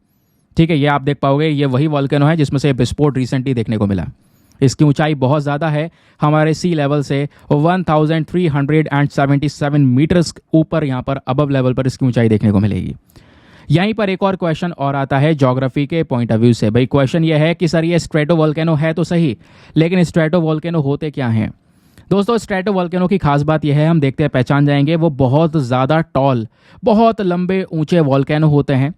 Speaker 1: ठीक है, ये आप देख पाओगे, ये वही वॉल्केनो है जिसमें से विस्फोट रिसेंटली देखने को मिला। इसकी ऊंचाई बहुत ज़्यादा है, हमारे सी लेवल से 1377 मीटर्स ऊपर यहाँ पर अबव लेवल पर इसकी ऊंचाई देखने को मिलेगी। यहीं पर एक और क्वेश्चन और आता है ज्योग्राफी के पॉइंट ऑफ व्यू से। भाई क्वेश्चन ये है कि सर ये स्ट्रेटो वॉल्केनो है तो सही, लेकिन स्ट्रेटो वॉल्केनो होते क्या हैं? दोस्तों स्ट्रेटो वॉल्केनो की खास बात यह है, हम देखते हैं पहचान जाएंगे, वो बहुत ज़्यादा टॉल, बहुत लंबे ऊंचे वॉल्केनो होते हैं।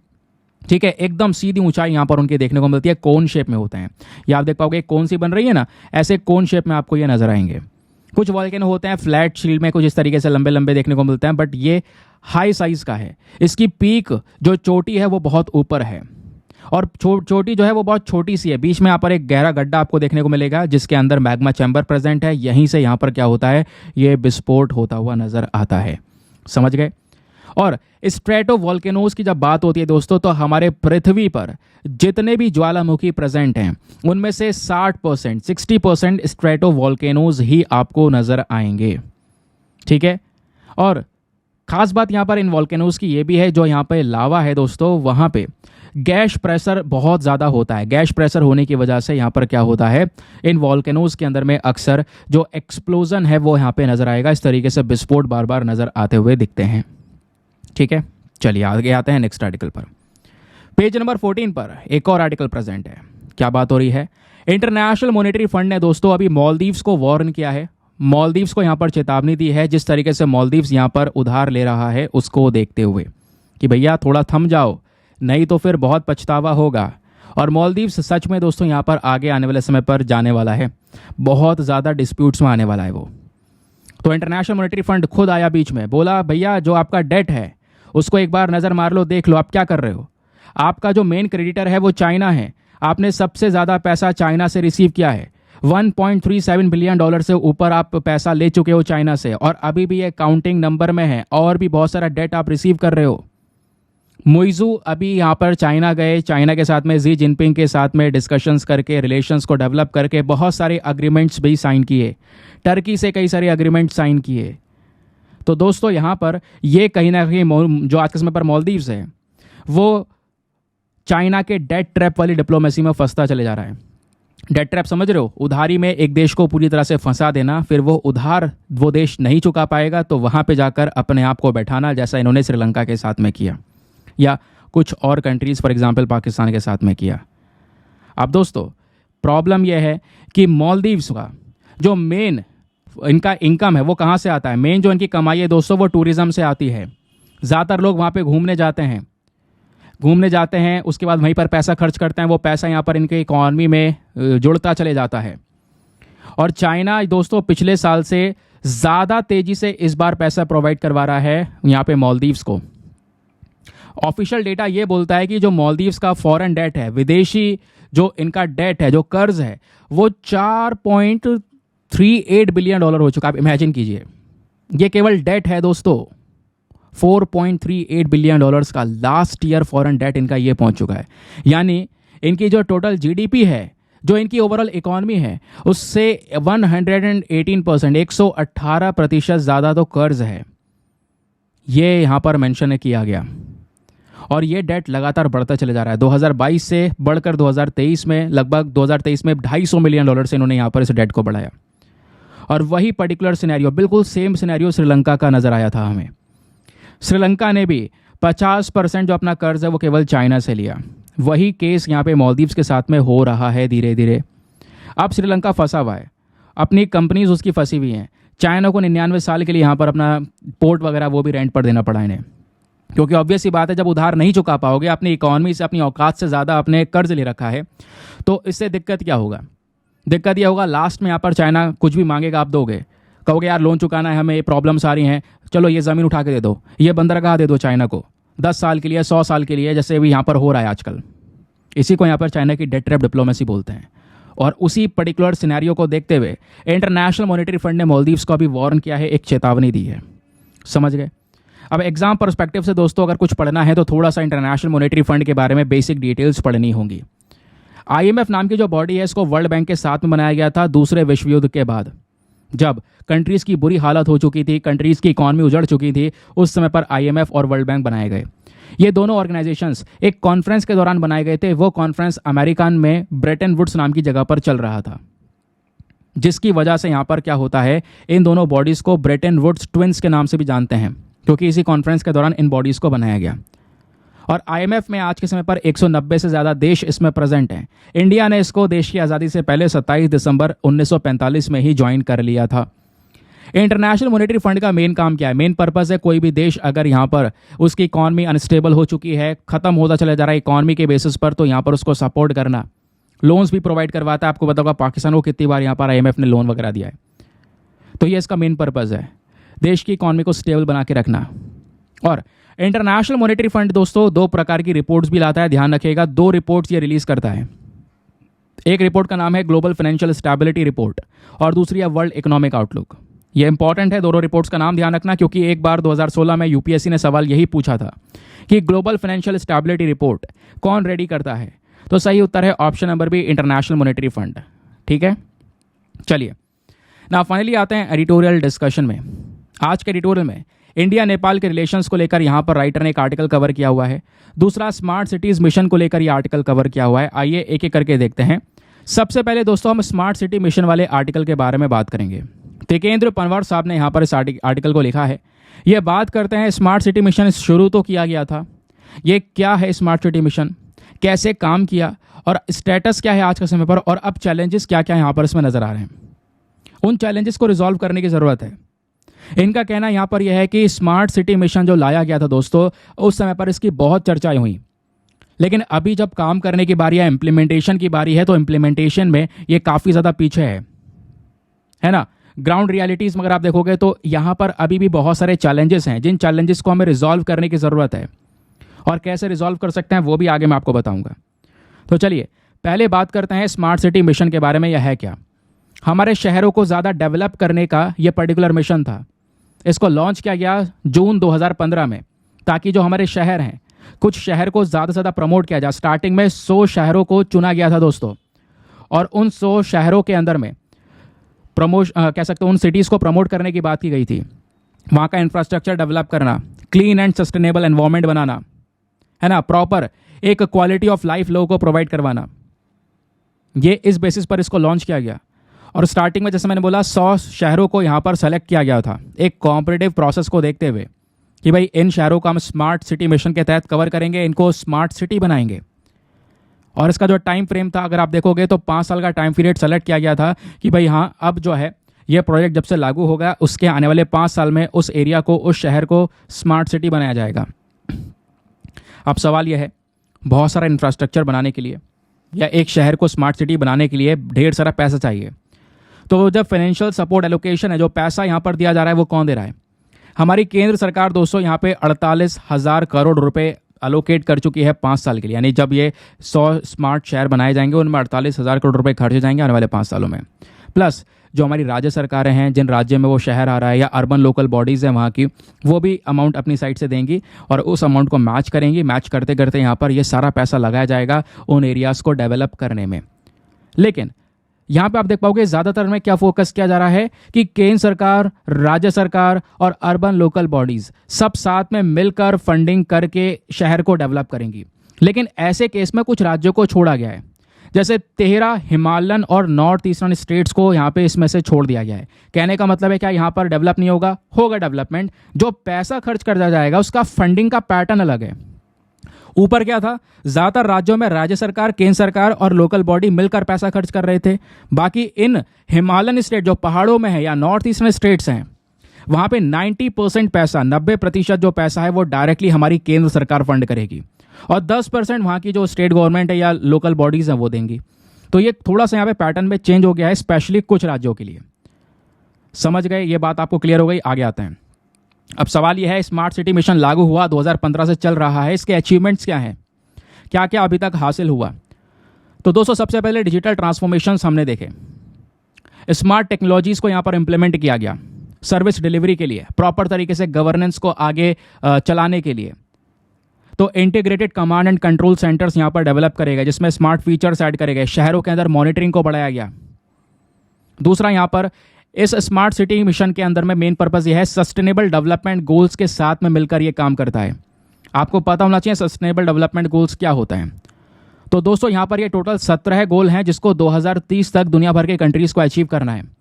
Speaker 1: ठीक है, एकदम सीधी ऊंचाई यहाँ पर उनके देखने को मिलती है, कोन शेप में होते हैं। ये आप देख पाओगे कोन सी बन रही है ना, ऐसे कोन शेप में आपको ये नजर आएंगे। कुछ वॉल्केनो होते हैं फ्लैट शील्ड में, कुछ इस तरीके से लंबे लंबे देखने को मिलते हैं, बट ये हाई साइज का है। इसकी पीक जो चोटी है वो बहुत ऊपर है, और चोटी जो है वो बहुत छोटी सी है। बीच में यहाँ पर एक गहरा गड्ढा आपको देखने को मिलेगा जिसके अंदर मैग्मा चैम्बर प्रेजेंट है। यहीं से यहाँ पर क्या होता है, ये विस्फोट होता हुआ नजर आता है। समझ गए? और स्ट्रेटो वॉल्केनोज की जब बात होती है दोस्तों, तो हमारे पृथ्वी पर जितने भी ज्वालामुखी प्रेजेंट हैं उनमें से 60% स्ट्रेटो वॉल्केनोज ही आपको नजर आएंगे। ठीक है, और खास बात यहाँ पर इन वॉल्केनोज की ये भी है, जो यहाँ पे लावा है दोस्तों, वहाँ पे गैस प्रेशर बहुत ज़्यादा होता है। गैस प्रेशर होने की वजह से यहाँ पर क्या होता है, इन वॉल्केनोज के अंदर में अक्सर जो एक्सप्लोजन है वो यहाँ पे नजर आएगा। इस तरीके से विस्फोट बार बार नजर आते हुए दिखते हैं। ठीक है, चलिए आगे आते हैं नेक्स्ट आर्टिकल पर। पेज नंबर 14 पर एक और आर्टिकल प्रेजेंट है। क्या बात हो रही है? इंटरनेशनल मॉनेटरी फंड ने दोस्तों अभी मालदीव्स को वार्न किया है, मालदीव्स को यहाँ पर चेतावनी दी है, जिस तरीके से मालदीव्स यहाँ पर उधार ले रहा है उसको देखते हुए कि भैया थोड़ा थम जाओ, नहीं तो फिर बहुत पछतावा होगा। और मालदीव्स सच में दोस्तों यहाँ पर आगे आने वाले समय पर जाने वाला है, बहुत ज़्यादा डिस्प्यूट्स में आने वाला है वो। तो इंटरनेशनल मॉनेटरी फंड खुद आया बीच में, बोला भैया जो आपका डेट है उसको एक बार नज़र मार लो, देख लो आप क्या कर रहे हो। आपका जो मेन क्रेडिटर है वो चाइना है। आपने सबसे ज़्यादा पैसा चाइना से रिसीव किया है। 1.37 बिलियन डॉलर से ऊपर आप पैसा ले चुके हो चाइना से, और अभी भी ये काउंटिंग नंबर में है, और भी बहुत सारा डेट आप रिसीव कर रहे हो। मुइजू अभी यहाँ पर चाइना गए, चाइना के साथ में जी जिनपिंग के साथ में डिस्कशंस करके, रिलेशंस को डेवलप करके बहुत सारे अग्रीमेंट्स भी साइन किए। टर्की से कई सारे अग्रीमेंट साइन किए। तो दोस्तों यहाँ पर ये कहीं ना कहीं जो आज के समय पर मालदीव्स है वो चाइना के डेट ट्रैप वाली डिप्लोमेसी में फंसता चले जा रहा है। डेट ट्रैप समझ रहे हो? उधारी में एक देश को पूरी तरह से फंसा देना, फिर वो उधार वो देश नहीं चुका पाएगा तो वहाँ पे जाकर अपने आप को बैठाना, जैसा इन्होंने श्रीलंका के साथ में किया या कुछ और कंट्रीज़ फॉर एग्जांपल पाकिस्तान के साथ में किया। अब दोस्तों प्रॉब्लम यह है कि मालदीव्स का जो मेन इनका इनकम है वो कहाँ से आता है? मेन जो इनकी कमाई है दोस्तों वो टूरिज़्म से आती है। ज़्यादातर लोग वहाँ पे घूमने जाते हैं, उसके बाद वहीं पर पैसा खर्च करते हैं। वो पैसा यहाँ पर इनके इकॉनमी में जुड़ता चले जाता है। और चाइना दोस्तों पिछले साल से ज़्यादा तेज़ी से इस बार पैसा प्रोवाइड करवा रहा है यहाँ पे मालदीव्स को। ऑफिशियल डेटा ये बोलता है कि जो मालदीव्स का फॉरेन डेट है, विदेशी जो इनका डेट है, जो कर्ज है, वो 4.38 बिलियन डॉलर हो चुका। आप इमेजिन कीजिए, ये केवल डेट है दोस्तों। 4.38 बिलियन डॉलर्स का लास्ट ईयर फॉरेन डेट इनका ये पहुंच चुका है। यानी इनकी जो टोटल जीडीपी है, जो इनकी ओवरऑल इकोनॉमी है, उससे 118%, 118% ज़्यादा तो कर्ज है। ये यहाँ पर मेंशन किया गया। और ये डेट लगातार बढ़ता चले जा रहा है। 2022 से बढ़कर 2023 में लगभग 2023 में $250 मिलियन से इन्होंने यहाँ पर इस डेट को बढ़ाया। और वही पर्टिकुलर सिनेरियो, बिल्कुल सेम सिनेरियो श्रीलंका का नज़र आया था हमें। श्रीलंका ने भी 50% जो अपना कर्ज है वो केवल चाइना से लिया। वही केस यहाँ पे मालदीव्स के साथ में हो रहा है धीरे धीरे। अब श्रीलंका फंसा हुआ है, अपनी कंपनीज उसकी फंसी हुई हैं। चाइना को 99 साल के लिए यहाँ पर अपना पोर्ट वगैरह वो भी रेंट पर देना पड़ा इन्हें, क्योंकि ऑब्वियस ही बात है, जब उधार नहीं चुका पाओगे, अपनी इकोनॉमी से, अपनी औकात से ज़्यादा आपने कर्ज ले रखा है, तो इससे दिक्कत क्या होगा? दिक्कत यह होगा लास्ट में यहाँ पर चाइना कुछ भी मांगेगा, आप दोगे। कहोगे यार लोन चुकाना है हमें, ये प्रॉब्लम्स आ रही हैं, चलो ये ज़मीन उठा के दे दो, ये बंदरगाह दे दो चाइना को 10 साल के लिए, 100 साल के लिए, जैसे भी यहाँ पर हो रहा है आजकल। इसी को यहाँ पर चाइना की डेट ट्रैप डिप्लोमेसी बोलते हैं। और उसी पर्टिकुलर सिनेरियो को देखते हुए इंटरनेशनल मॉनेटरी फंड ने मालदीव्स को अभी वार्न किया है, एक चेतावनी दी है। समझ गए? अब एग्जाम पर्सपेक्टिव से दोस्तों अगर कुछ पढ़ना है तो थोड़ा सा इंटरनेशनल मॉनेटरी फंड के बारे में बेसिक डिटेल्स पढ़नी होंगी। IMF नाम की जो बॉडी है, इसको वर्ल्ड बैंक के साथ में बनाया गया था दूसरे विश्व युद्ध के बाद, जब कंट्रीज़ की बुरी हालत हो चुकी थी, कंट्रीज़ की इकॉनमी उजड़ चुकी थी। उस समय पर IMF और वर्ल्ड बैंक बनाए गए। ये दोनों ऑर्गेनाइजेशंस एक कॉन्फ्रेंस के दौरान बनाए गए थे। वो कॉन्फ्रेंस अमेरिकन में ब्रेटन वुड्स नाम की जगह पर चल रहा था, जिसकी वजह से यहाँ पर क्या होता है, इन दोनों बॉडीज़ को ब्रेटन वुड्स ट्विंस के नाम से भी जानते हैं, क्योंकि इसी कॉन्फ्रेंस के दौरान इन बॉडीज़ को बनाया गया। और IMF में आज के समय पर 190 से ज़्यादा देश इसमें प्रेजेंट हैं। इंडिया ने इसको देश की आज़ादी से पहले 27 दिसंबर 1945 में ही ज्वाइन कर लिया था। इंटरनेशनल मॉनेटरी फंड का मेन काम क्या है? मेन पर्पस है, कोई भी देश अगर यहाँ पर उसकी इकॉनमी अनस्टेबल हो चुकी है, ख़त्म होता चला जा रहा है इकॉनमी के बेसिस पर, तो यहाँ पर उसको सपोर्ट करना। लोन्स भी प्रोवाइड करवाता है। आपको पता होगा पाकिस्तान को कितनी बार यहाँ पर IMF ने लोन वगैरह दिया है। तो ये इसका मेन पर्पस है, देश की इकॉनमी को स्टेबल बना के रखना। और इंटरनेशनल मॉनेटरी फंड दोस्तों 2 प्रकार की रिपोर्ट्स भी लाता है, ध्यान रखिएगा। 2 रिपोर्ट्स ये रिलीज करता है। एक रिपोर्ट का नाम है ग्लोबल फाइनेंशियल स्टेबिलिटी रिपोर्ट और दूसरी है वर्ल्ड इकोनॉमिक आउटलुक। ये इंपॉर्टेंट है, दोनों रिपोर्ट्स का नाम ध्यान रखना, क्योंकि एक बार 2016 में UPSC ने सवाल यही पूछा था कि ग्लोबल फाइनेंशियल स्टेबिलिटी रिपोर्ट कौन रेडी करता है। तो सही उत्तर है option number B, international monetary fund. ठीक है, चलिए ना फाइनली आते हैं एडिटोरियल डिस्कशन में। आज के एडिटोरियल में इंडिया नेपाल के रिलेशंस को लेकर यहाँ पर राइटर ने एक आर्टिकल कवर किया हुआ है। दूसरा स्मार्ट सिटीज़ मिशन को लेकर ये आर्टिकल कवर किया हुआ है। आइए एक एक करके देखते हैं। सबसे पहले दोस्तों हम स्मार्ट सिटी मिशन वाले आर्टिकल के बारे में बात करेंगे। तिकेंद्र पनवार साहब ने यहाँ पर इस आर्टिकल को लिखा है। ये बात करते हैं स्मार्ट सिटी मिशन शुरू तो किया गया था, ये क्या है स्मार्ट सिटी मिशन, कैसे काम किया और स्टेटस क्या है आज के समय पर, और अब चैलेंजेस क्या क्या यहाँ पर इसमें नज़र आ रहे हैं। उन चैलेंजेस को रिजॉल्व करने की ज़रूरत है। इनका कहना यहाँ पर यह है कि स्मार्ट सिटी मिशन जो लाया गया था दोस्तों, उस समय पर इसकी बहुत चर्चाएं हुई, लेकिन अभी जब काम करने की बारी है, इम्प्लीमेंटेशन की बारी है, तो इम्प्लीमेंटेशन में ये काफ़ी ज़्यादा पीछे है ना। ग्राउंड रियलिटीज़ मगर आप देखोगे तो यहाँ पर अभी भी बहुत सारे चैलेंजेस हैं, जिन चैलेंजेस को हमें रिजॉल्व करने की ज़रूरत है। और कैसे रिजॉल्व कर सकते हैं वो भी आगे मैं आपको बताऊंगा। तो चलिए पहले बात करते हैं स्मार्ट सिटी मिशन के बारे में। यह है क्या? हमारे शहरों को ज़्यादा डेवलप करने का यह पर्टिकुलर मिशन था। इसको लॉन्च किया गया जून 2015 में, ताकि जो हमारे शहर हैं, कुछ शहर को ज़्यादा से ज़्यादा प्रमोट किया जाए। स्टार्टिंग में 100 शहरों को चुना गया था दोस्तों, और उन 100 शहरों के अंदर में कह सकते हो उन सिटीज़ को प्रमोट करने की बात की गई थी। वहाँ का इंफ्रास्ट्रक्चर डेवलप करना, क्लीन एंड सस्टेनेबल एनवायरनमेंट बनाना, है ना, प्रॉपर एक क्वालिटी ऑफ लाइफ लोगों को प्रोवाइड करवाना। ये इस बेसिस पर इसको लॉन्च किया गया। और स्टार्टिंग में जैसे मैंने बोला 100 शहरों को यहाँ पर सेलेक्ट किया गया था, एक कॉम्पिटिटिव प्रोसेस को देखते हुए कि भाई इन शहरों को हम स्मार्ट सिटी मिशन के तहत कवर करेंगे, इनको स्मार्ट सिटी बनाएंगे। और इसका जो टाइम फ्रेम था, अगर आप देखोगे तो 5 साल का टाइम पीरियड सेलेक्ट किया गया था कि भाई हाँ, अब जो है ये प्रोजेक्ट जब से लागू होगा उसके आने वाले 5 साल में उस एरिया को, उस शहर को स्मार्ट सिटी बनाया जाएगा। अब सवाल यह है, बहुत सारा इंफ्रास्ट्रक्चर बनाने के लिए या एक शहर को स्मार्ट सिटी बनाने के लिए ढेर सारा पैसा चाहिए। तो जब फाइनेंशियल सपोर्ट एलोकेशन है, जो पैसा यहाँ पर दिया जा रहा है, वो कौन दे रहा है? हमारी केंद्र सरकार दोस्तों यहाँ पे 48,000 करोड़ रुपए अलोकेट कर चुकी है 5 साल के लिए। यानी जब ये 100 स्मार्ट शहर बनाए जाएंगे उनमें 48,000 करोड़ रुपए खर्च हो जाएंगे आने वाले 5 सालों में। प्लस जो हमारी राज्य सरकारें हैं, जिन राज्य में वो शहर आ रहा है, या अर्बन लोकल बॉडीज़ हैं वहाँ की, वो भी अमाउंट अपनी साइड से देंगी और उस अमाउंट को मैच करेंगी। मैच करते करते यहाँ पर ये सारा पैसा लगाया जाएगा उन एरियाज़ को डेवलप करने में। लेकिन यहाँ पे आप देख पाओगे ज़्यादातर में क्या फोकस किया जा रहा है कि केंद्र सरकार, राज्य सरकार और अर्बन लोकल बॉडीज़ सब साथ में मिलकर फंडिंग करके शहर को डेवलप करेंगी। लेकिन ऐसे केस में कुछ राज्यों को छोड़ा गया है, जैसे 13 हिमालयन और नॉर्थ ईस्टर्न स्टेट्स को यहाँ पे इसमें से छोड़ दिया गया है। कहने का मतलब है क्या यहाँ पर डेवलप नहीं होगा? होगा डेवलपमेंट। जो पैसा खर्च कर जाएगा उसका फंडिंग का पैटर्न अलग है। ऊपर क्या था, ज़्यादातर राज्यों में राज्य सरकार, केंद्र सरकार और लोकल बॉडी मिलकर पैसा खर्च कर रहे थे। बाकी इन हिमालयन स्टेट जो पहाड़ों में है या नॉर्थ ईस्टर्न स्टेट्स हैं, वहाँ पे 90% पैसा, 90% जो पैसा है वो डायरेक्टली हमारी केंद्र सरकार फंड करेगी और 10% वहाँ की जो स्टेट गवर्नमेंट है या लोकल बॉडीज़ हैं वो देंगी। तो ये थोड़ा सा यहाँ पे पैटर्न में चेंज हो गया है, स्पेशली कुछ राज्यों के लिए। समझ गए? ये बात आपको क्लियर हो गई? आगे आते हैं। अब सवाल यह है, स्मार्ट सिटी मिशन लागू हुआ 2015 से चल रहा है, इसके अचीवमेंट्स क्या हैं, क्या क्या अभी तक हासिल हुआ? तो दोस्तों सबसे पहले डिजिटल ट्रांसफॉर्मेशंस हमने देखे। स्मार्ट टेक्नोलॉजीज़ को यहाँ पर इंप्लीमेंट किया गया सर्विस डिलीवरी के लिए, प्रॉपर तरीके से गवर्नेंस को आगे चलाने के लिए। तो integrated command and control centres यहाँ पर डेवलप करेगा, जिसमें स्मार्ट फीचर्स ऐड करेंगे। शहरों के अंदर मॉनिटरिंग को बढ़ाया गया। दूसरा, यहाँ पर इस स्मार्ट सिटी मिशन के अंदर में मेन पर्पस यह है, सस्टेनेबल डेवलपमेंट गोल्स के साथ में मिलकर ये काम करता है। आपको पता होना चाहिए सस्टेनेबल डेवलपमेंट गोल्स क्या होता है। तो दोस्तों यहाँ पर ये टोटल 17 गोल हैं जिसको 2030 तक दुनिया भर के कंट्रीज़ को अचीव करना है।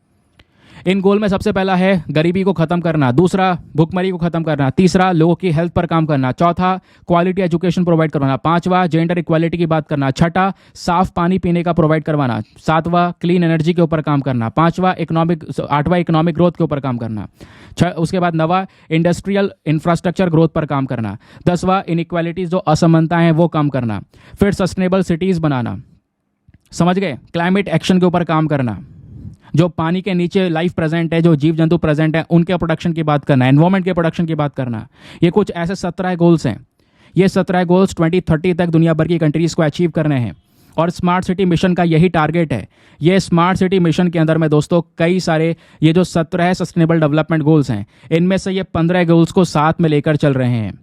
Speaker 1: इन गोल में सबसे पहला है गरीबी को खत्म करना, दूसरा भुखमरी को खत्म करना, तीसरा लोगों की हेल्थ पर काम करना, चौथा क्वालिटी एजुकेशन प्रोवाइड करवाना, पांचवा जेंडर इक्वालिटी की बात करना, छठा साफ पानी पीने का प्रोवाइड करवाना, सातवां क्लीन एनर्जी के ऊपर काम करना, आठवां इकोनॉमिक ग्रोथ के ऊपर काम करना, उसके बाद नवा इंडस्ट्रियल इंफ्रास्ट्रक्चर ग्रोथ पर काम करना, 10वां इनइक्वालिटीज जो असमानताएं हैं वो कम करना, फिर सस्टेनेबल सिटीज़ बनाना, समझ गए, क्लाइमेट एक्शन के ऊपर काम करना, जो पानी के नीचे लाइफ प्रेजेंट है, जो जीव जंतु प्रेजेंट है उनके प्रोडक्शन की बात करना, एनवायरमेंट के प्रोडक्शन की बात करना। ये कुछ ऐसे 17 गोल्स हैं। ये 17 गोल्स 2030 तक दुनिया भर की कंट्रीज़ को अचीव करने हैं और स्मार्ट सिटी मिशन का यही टारगेट है। ये स्मार्ट सिटी मिशन के अंदर में दोस्तों कई सारे ये जो 17 सस्टेनेबल डेवलपमेंट गोल्स हैं, इनमें से ये 15 गोल्स को साथ में लेकर चल रहे हैं।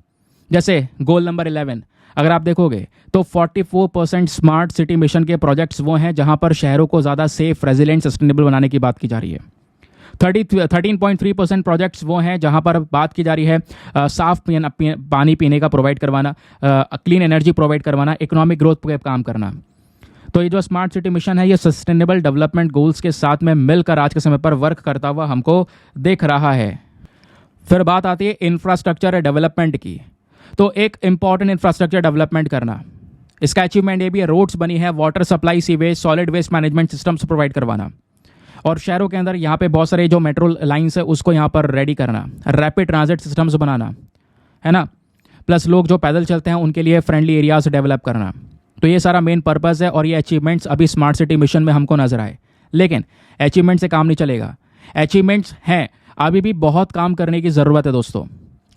Speaker 1: जैसे गोल नंबर 11 अगर आप देखोगे तो 44% स्मार्ट सिटी मिशन के प्रोजेक्ट्स वो हैं जहां पर शहरों को ज़्यादा सेफ, रेजिलिएंट, सस्टेनेबल बनाने की बात की जा रही है। 13.3% प्रोजेक्ट्स वो हैं जहां पर बात की जा रही है साफ पानी पीने का प्रोवाइड करवाना, क्लीन एनर्जी प्रोवाइड करवाना, इकोनॉमिक ग्रोथ पे काम करना। तो ये जो स्मार्ट सिटी मिशन है ये सस्टेनेबल डेवलपमेंट गोल्स के साथ में मिलकर आज के समय पर वर्क करता हुआ हमको देख रहा है। फिर बात आती है इंफ्रास्ट्रक्चर डेवलपमेंट की। तो एक इंपॉर्टेंट इंफ्रास्ट्रक्चर डेवलपमेंट करना, इसका अचीवमेंट ये भी है, रोड्स बनी है, water supply, sewage, solid waste management systems provide करवाना और शहरों के अंदर यहाँ पे बहुत सारे जो मेट्रो लाइन्स है उसको यहाँ पर रेडी करना, रैपिड ट्रांजिट सिस्टम्स बनाना, है ना, प्लस लोग जो पैदल चलते हैं उनके लिए फ्रेंडली एरियाज डेवलप करना। तो ये सारा मेन पर्पज़ है और ये अचीवमेंट्स अभी स्मार्ट सिटी मिशन में हमको नजर आए। लेकिन अचीवमेंट से काम नहीं चलेगा, अचीवमेंट्स हैं, अभी भी बहुत काम करने की ज़रूरत है दोस्तों।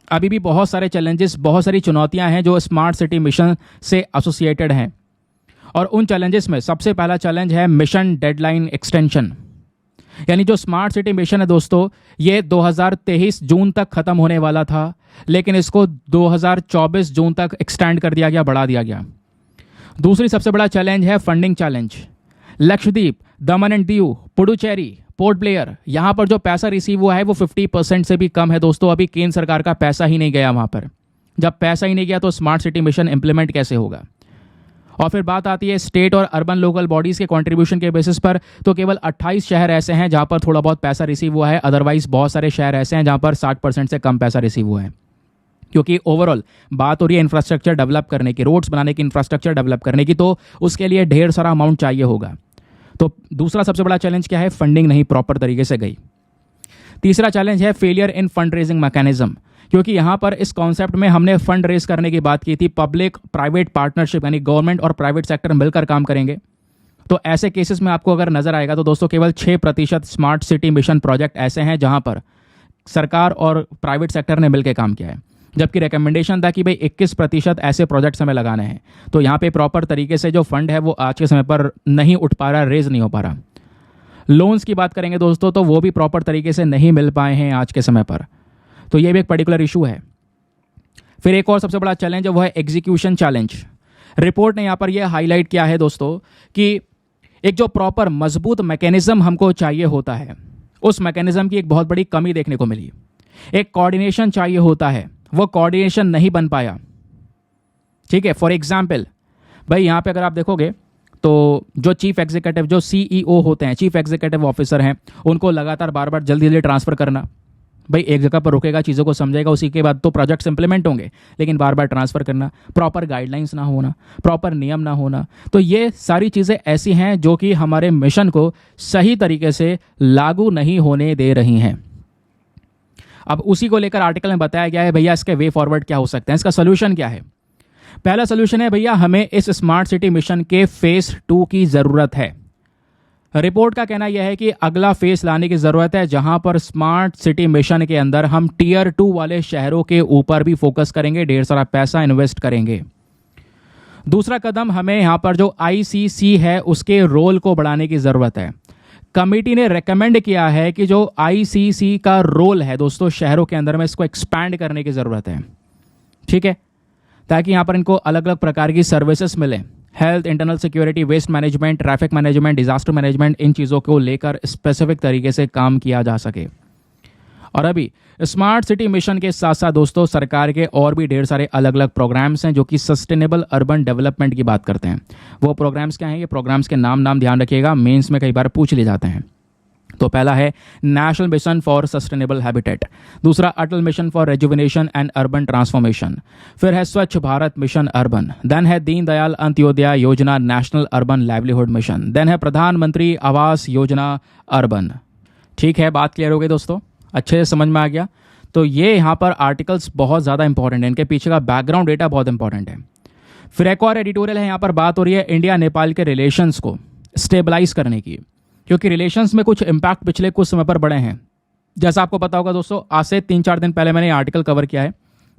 Speaker 1: अभी भी बहुत सारे चैलेंजेस, बहुत सारी चुनौतियां हैं जो स्मार्ट सिटी मिशन से एसोसिएटेड हैं। और उन चैलेंजेस में सबसे पहला चैलेंज है मिशन डेडलाइन एक्सटेंशन। यानी जो स्मार्ट सिटी मिशन है दोस्तों, ये 2023 जून तक खत्म होने वाला था, लेकिन इसको 2024 जून तक एक्सटेंड कर दिया गया, बढ़ा दिया गया। दूसरी सबसे बड़ा चैलेंज है funding challenge. Lakshadweep, Daman and Diu, Puducherry, Port Blair, यहां पर जो पैसा रिसीव हुआ है वो 50% से भी कम है दोस्तों। अभी केंद्र सरकार का पैसा ही नहीं गया वहां पर। जब पैसा ही नहीं गया तो स्मार्ट सिटी मिशन इंप्लीमेंट कैसे होगा? और फिर बात आती है स्टेट और अर्बन लोकल बॉडीज के कंट्रीब्यूशन के बेसिस पर, तो केवल 28 शहर ऐसे हैं जहां पर थोड़ा बहुत पैसा रिसीव हुआ है। अदरवाइज बहुत सारे शहर ऐसे हैं जहां पर 60% से कम पैसा रिसीव हुआ है। क्योंकि ओवरऑल बात हो रही है इंफ्रास्ट्रक्चर डेवलप करने की, रोड्स बनाने की, इंफ्रास्ट्रक्चर डेवलप करने की, तो उसके लिए ढेर सारा अमाउंट चाहिए होगा। तो दूसरा सबसे बड़ा चैलेंज क्या है? फंडिंग नहीं प्रॉपर तरीके से गई। तीसरा चैलेंज है failure in fund raising mechanism. क्योंकि यहां पर इस कॉन्सेप्ट में हमने फंड रेज करने की बात की थी, पब्लिक प्राइवेट पार्टनरशिप, यानी गवर्नमेंट और प्राइवेट सेक्टर मिलकर काम करेंगे। तो ऐसे केसेस में आपको अगर नजर आएगा तो दोस्तों केवल 6% स्मार्ट सिटी मिशन प्रोजेक्ट ऐसे हैं जहां पर सरकार और प्राइवेट सेक्टर ने मिलकर काम किया है। जबकि रिकमेंडेशन था कि भाई 21% ऐसे प्रोजेक्ट्स हमें लगाने हैं। तो यहाँ पे प्रॉपर तरीके से जो फंड है वो आज के समय पर नहीं उठ पा रहा, रेज नहीं हो पा रहा। लोन्स की बात करेंगे दोस्तों तो वो भी प्रॉपर तरीके से नहीं मिल पाए हैं आज के समय पर। तो ये भी एक पर्टिकुलर इशू है। फिर एक और सबसे बड़ा चैलेंज है वो है एग्जीक्यूशन चैलेंज। रिपोर्ट ने यहाँ पर यह हाईलाइट किया है दोस्तों कि एक जो प्रॉपर मजबूत मैकेनिज्म हमको चाहिए होता है, उस मैकेनिज्म की एक बहुत बड़ी कमी देखने को मिली। एक कोऑर्डिनेशन चाहिए होता है, वो कोऑर्डिनेशन नहीं बन पाया। ठीक है, फॉर एग्जाम्पल भाई यहाँ पे अगर आप देखोगे तो जो चीफ एग्जीक्यूटिव, जो सीईओ होते हैं, चीफ एग्जीक्यूटिव ऑफिसर हैं, उनको लगातार बार बार जल्दी जल्दी ट्रांसफर करना। भाई एक जगह पर रुकेगा, चीज़ों को समझेगा, उसी के बाद तो प्रोजेक्ट्स इंप्लीमेंट होंगे, लेकिन बार बार ट्रांसफर करना, प्रॉपर गाइडलाइंस ना होना, प्रॉपर नियम ना होना। तो ये सारी चीज़ें ऐसी हैं जो कि हमारे मिशन को सही तरीके से लागू नहीं होने दे रही हैं। अब उसी को लेकर आर्टिकल में बताया गया है भैया इसके वे फॉरवर्ड क्या हो सकते हैं, इसका सोल्यूशन क्या है। पहला सोल्यूशन है भैया हमें इस स्मार्ट सिटी मिशन के फेज 2 की जरूरत है। रिपोर्ट का कहना यह है कि अगला फेज लाने की जरूरत है जहां पर स्मार्ट सिटी मिशन के अंदर हम टियर 2 वाले शहरों के ऊपर भी फोकस करेंगे, ढेर सारा पैसा इन्वेस्ट करेंगे। दूसरा कदम, हमें यहां पर जो आईसीसी है उसके रोल को बढ़ाने की जरूरत है। कमेटी ने रेकमेंड किया है कि जो आईसीसी का रोल है दोस्तों शहरों के अंदर में, इसको एक्सपैंड करने की जरूरत है। ठीक है, ताकि यहां पर इनको अलग अलग प्रकार की सर्विसेज मिले, health, internal security, waste management, traffic management, disaster management, इन चीज़ों को लेकर स्पेसिफिक तरीके से काम किया जा सके। और अभी स्मार्ट सिटी मिशन के साथ साथ दोस्तों सरकार के और भी ढेर सारे अलग अलग प्रोग्राम्स हैं जो कि सस्टेनेबल अर्बन डेवलपमेंट की बात करते हैं। वो प्रोग्राम्स क्या हैं? ये प्रोग्राम्स के नाम ध्यान रखिएगा, मेंस में कई बार पूछ लिए जाते हैं। तो पहला है national mission for sustainable habitat, दूसरा Atal mission for rejuvenation and urban transformation, फिर है स्वच्छ भारत मिशन अर्बन, देन है Deendayal Antyodaya Yojana national urban livelihood mission, then है प्रधानमंत्री आवास योजना अर्बन। ठीक है, बात क्लियर हो गई दोस्तों, अच्छे से समझ में आ गया। तो ये यहाँ पर आर्टिकल्स बहुत ज़्यादा इंपॉर्टेंट है, इनके पीछे का बैकग्राउंड डेटा बहुत इंपॉर्टेंट है। फिर एक और एडिटोरियल है, यहाँ पर बात हो रही है इंडिया नेपाल के रिलेशंस को स्टेबलाइज करने की, क्योंकि रिलेशंस में कुछ इम्पैक्ट पिछले कुछ समय पर बढ़े हैं। जैसा आपको पता होगा दोस्तों, आज से 3-4 दिन पहले मैंने आर्टिकल कवर किया है,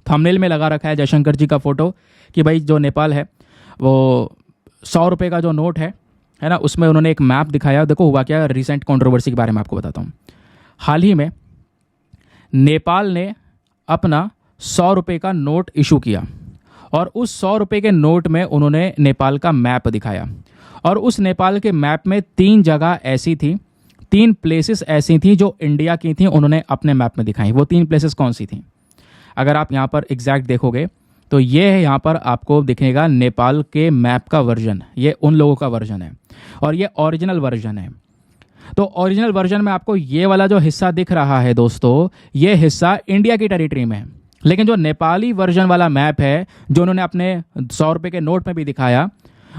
Speaker 1: थंबनेल में लगा रखा है जयशंकर जी का फोटो कि भाई जो नेपाल है वो 100 रुपये का जो नोट है ना, उसमें उन्होंने एक मैप दिखाया। देखो हुआ क्या, रिसेंट कंट्रोवर्सी के बारे में आपको बताता हूँ। हाल ही में नेपाल ने अपना 100 रुपये का नोट इशू किया और उस 100 रुपये के नोट में उन्होंने नेपाल का मैप दिखाया। और उस नेपाल के मैप में 3 जगह ऐसी थी, 3 प्लेसेस ऐसी थी जो इंडिया की थी, उन्होंने अपने मैप में दिखाई। वो 3 प्लेसेस कौन सी थी? अगर आप यहाँ पर एग्जैक्ट देखोगे तो ये है, यहाँ पर आपको दिखेगा नेपाल के मैप का वर्जन, ये उन लोगों का वर्जन है और ये ओरिजिनल वर्जन है। तो ओरिजिनल वर्जन में आपको ये वाला जो हिस्सा दिख रहा है दोस्तों, ये हिस्सा इंडिया की टेरिटरी में है। लेकिन जो नेपाली वर्जन वाला मैप है जो उन्होंने अपने 100 रुपये के नोट में भी दिखाया,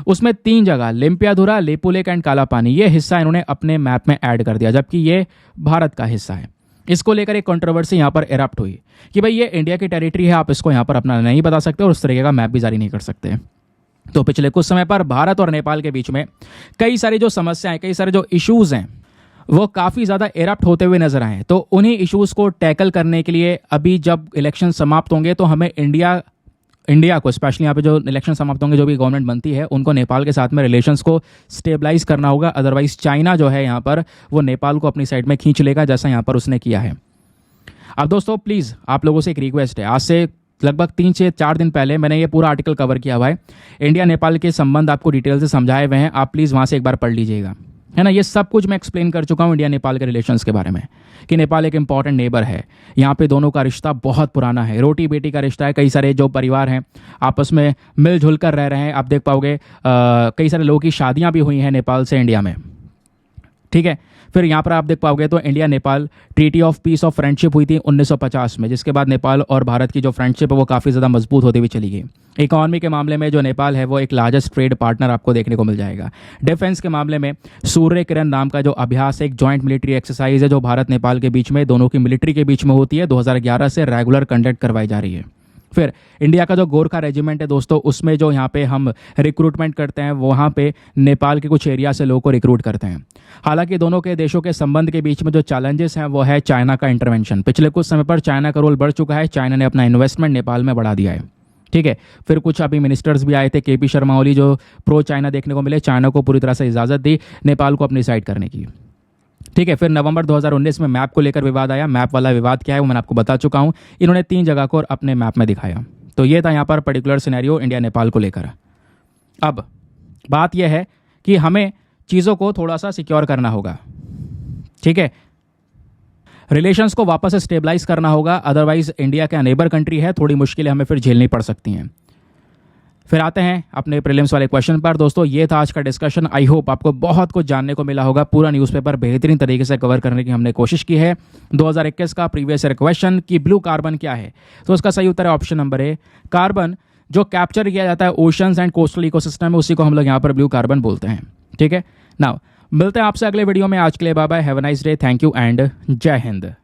Speaker 1: उसमें 3 जगह लेम्पियाधुरा, लेपुलेक एंड कालापानी, ये हिस्सा इन्होंने अपने मैप में ऐड कर दिया, जबकि ये भारत का हिस्सा है। इसको लेकर एक कंट्रोवर्सी यहाँ पर इरप्ट हुई कि भाई ये इंडिया की टेरिटरी है, आप इसको यहाँ पर अपना नहीं बता सकते और उस तरीके का मैप भी जारी नहीं कर सकते। तो पिछले कुछ समय पर भारत और नेपाल के बीच में कई सारी जो समस्याएं, कई सारे जो इश्यूज हैं, वो काफ़ी ज़्यादा एरप्ट होते हुए नजर आए। तो उन्हीं इश्यूज़ को टैकल करने के लिए अभी जब इलेक्शन समाप्त होंगे तो हमें इंडिया को, स्पेशली यहाँ पे जो इलेक्शन समाप्त होंगे, जो भी गवर्नमेंट बनती है, उनको नेपाल के साथ में रिलेशंस को स्टेबलाइज करना होगा। अदरवाइज चाइना जो है यहाँ पर वो नेपाल को अपनी साइड में खींच लेगा, जैसा यहाँ पर उसने किया है। अब दोस्तों प्लीज़ आप लोगों से एक रिक्वेस्ट है, आज से लगभग 3 से 4 दिन पहले मैंने ये पूरा आर्टिकल कवर किया हुआ है, इंडिया नेपाल के संबंध आपको डिटेल से समझाए हुए हैं, आप प्लीज़ वहाँ से एक बार पढ़ लीजिएगा, है ना। ये सब कुछ मैं एक्सप्लेन कर चुका हूँ इंडिया नेपाल के रिलेशंस के बारे में, कि नेपाल एक इंपॉर्टेंट नेबर है, यहाँ पे दोनों का रिश्ता बहुत पुराना है, रोटी बेटी का रिश्ता है। कई सारे जो परिवार हैं आपस में मिलजुल कर रह रहे हैं। आप देख पाओगे कई सारे लोगों की शादियाँ भी हुई हैं नेपाल से इंडिया में, ठीक है। फिर यहाँ पर आप देख पाओगे तो India Nepal treaty of peace of friendship हुई थी 1950 में, जिसके बाद नेपाल और भारत की जो फ्रेंडशिप है वो काफ़ी ज़्यादा मजबूत होती हुई चली गई। इकोनॉमी के मामले में जो नेपाल है वो एक लार्जेस्ट ट्रेड पार्टनर आपको देखने को मिल जाएगा। डिफेंस के मामले में सूर्य किरण नाम का जो अभ्यास, एक जॉइंट मिलिट्री एक्सरसाइज है जो भारत नेपाल के बीच में, दोनों की मिलिट्री के बीच में होती है, 2011 से रेगुलर कंडक्ट करवाई जा रही है। फिर इंडिया का जो गोरखा रेजिमेंट है दोस्तों, उसमें जो यहाँ पे हम रिक्रूटमेंट करते हैं, वहाँ पे नेपाल के कुछ एरिया से लोगों को रिक्रूट करते हैं। हालांकि दोनों के देशों के संबंध के बीच में जो चैलेंजेस हैं वो है चाइना का इंटरवेंशन। पिछले कुछ समय पर चाइना का रोल बढ़ चुका है, चाइना ने अपना इन्वेस्टमेंट नेपाल में बढ़ा दिया है, ठीक है। फिर कुछ अभी मिनिस्टर्स भी आए थे, केपी शर्मा ओली, जो प्रो चाइना देखने को मिले, चाइना को पूरी तरह से इजाज़त दी नेपाल को अपनी साइड करने की, ठीक है। फिर नवंबर 2019 में मैप को लेकर विवाद आया। मैप वाला विवाद क्या है वो मैंने आपको बता चुका हूँ। इन्होंने 3 जगह को अपने मैप में दिखाया। तो ये था यहाँ पर पर्टिकुलर सिनेरियो इंडिया नेपाल को लेकर। अब बात यह है कि हमें चीज़ों को थोड़ा सा सिक्योर करना होगा, ठीक है, रिलेशंस को वापस से स्टेबलाइज करना होगा। अदरवाइज इंडिया का नेबर कंट्री है, थोड़ी मुश्किलें हमें फिर झेलनी पड़ सकती हैं। फिर आते हैं अपने प्रीलिम्स वाले क्वेश्चन पर। दोस्तों ये था आज का डिस्कशन। आई होप आपको बहुत कुछ जानने को मिला होगा। पूरा न्यूज़पेपर बेहतरीन तरीके से कवर करने की हमने कोशिश की है। 2021 का प्रीवियस ईयर क्वेश्चन कि ब्लू कार्बन क्या है, तो उसका सही उत्तर है ऑप्शन नंबर ए, कार्बन जो कैप्चर किया जाता है ओशंस एंड कोस्टल इकोसिस्टम में, उसी को हम लोग यहाँ पर ब्लू कार्बन बोलते हैं, ठीक है। नाउ मिलते हैं आपसे अगले वीडियो में। आज के लिए bye bye, have a nice day, thank you and Jai Hind.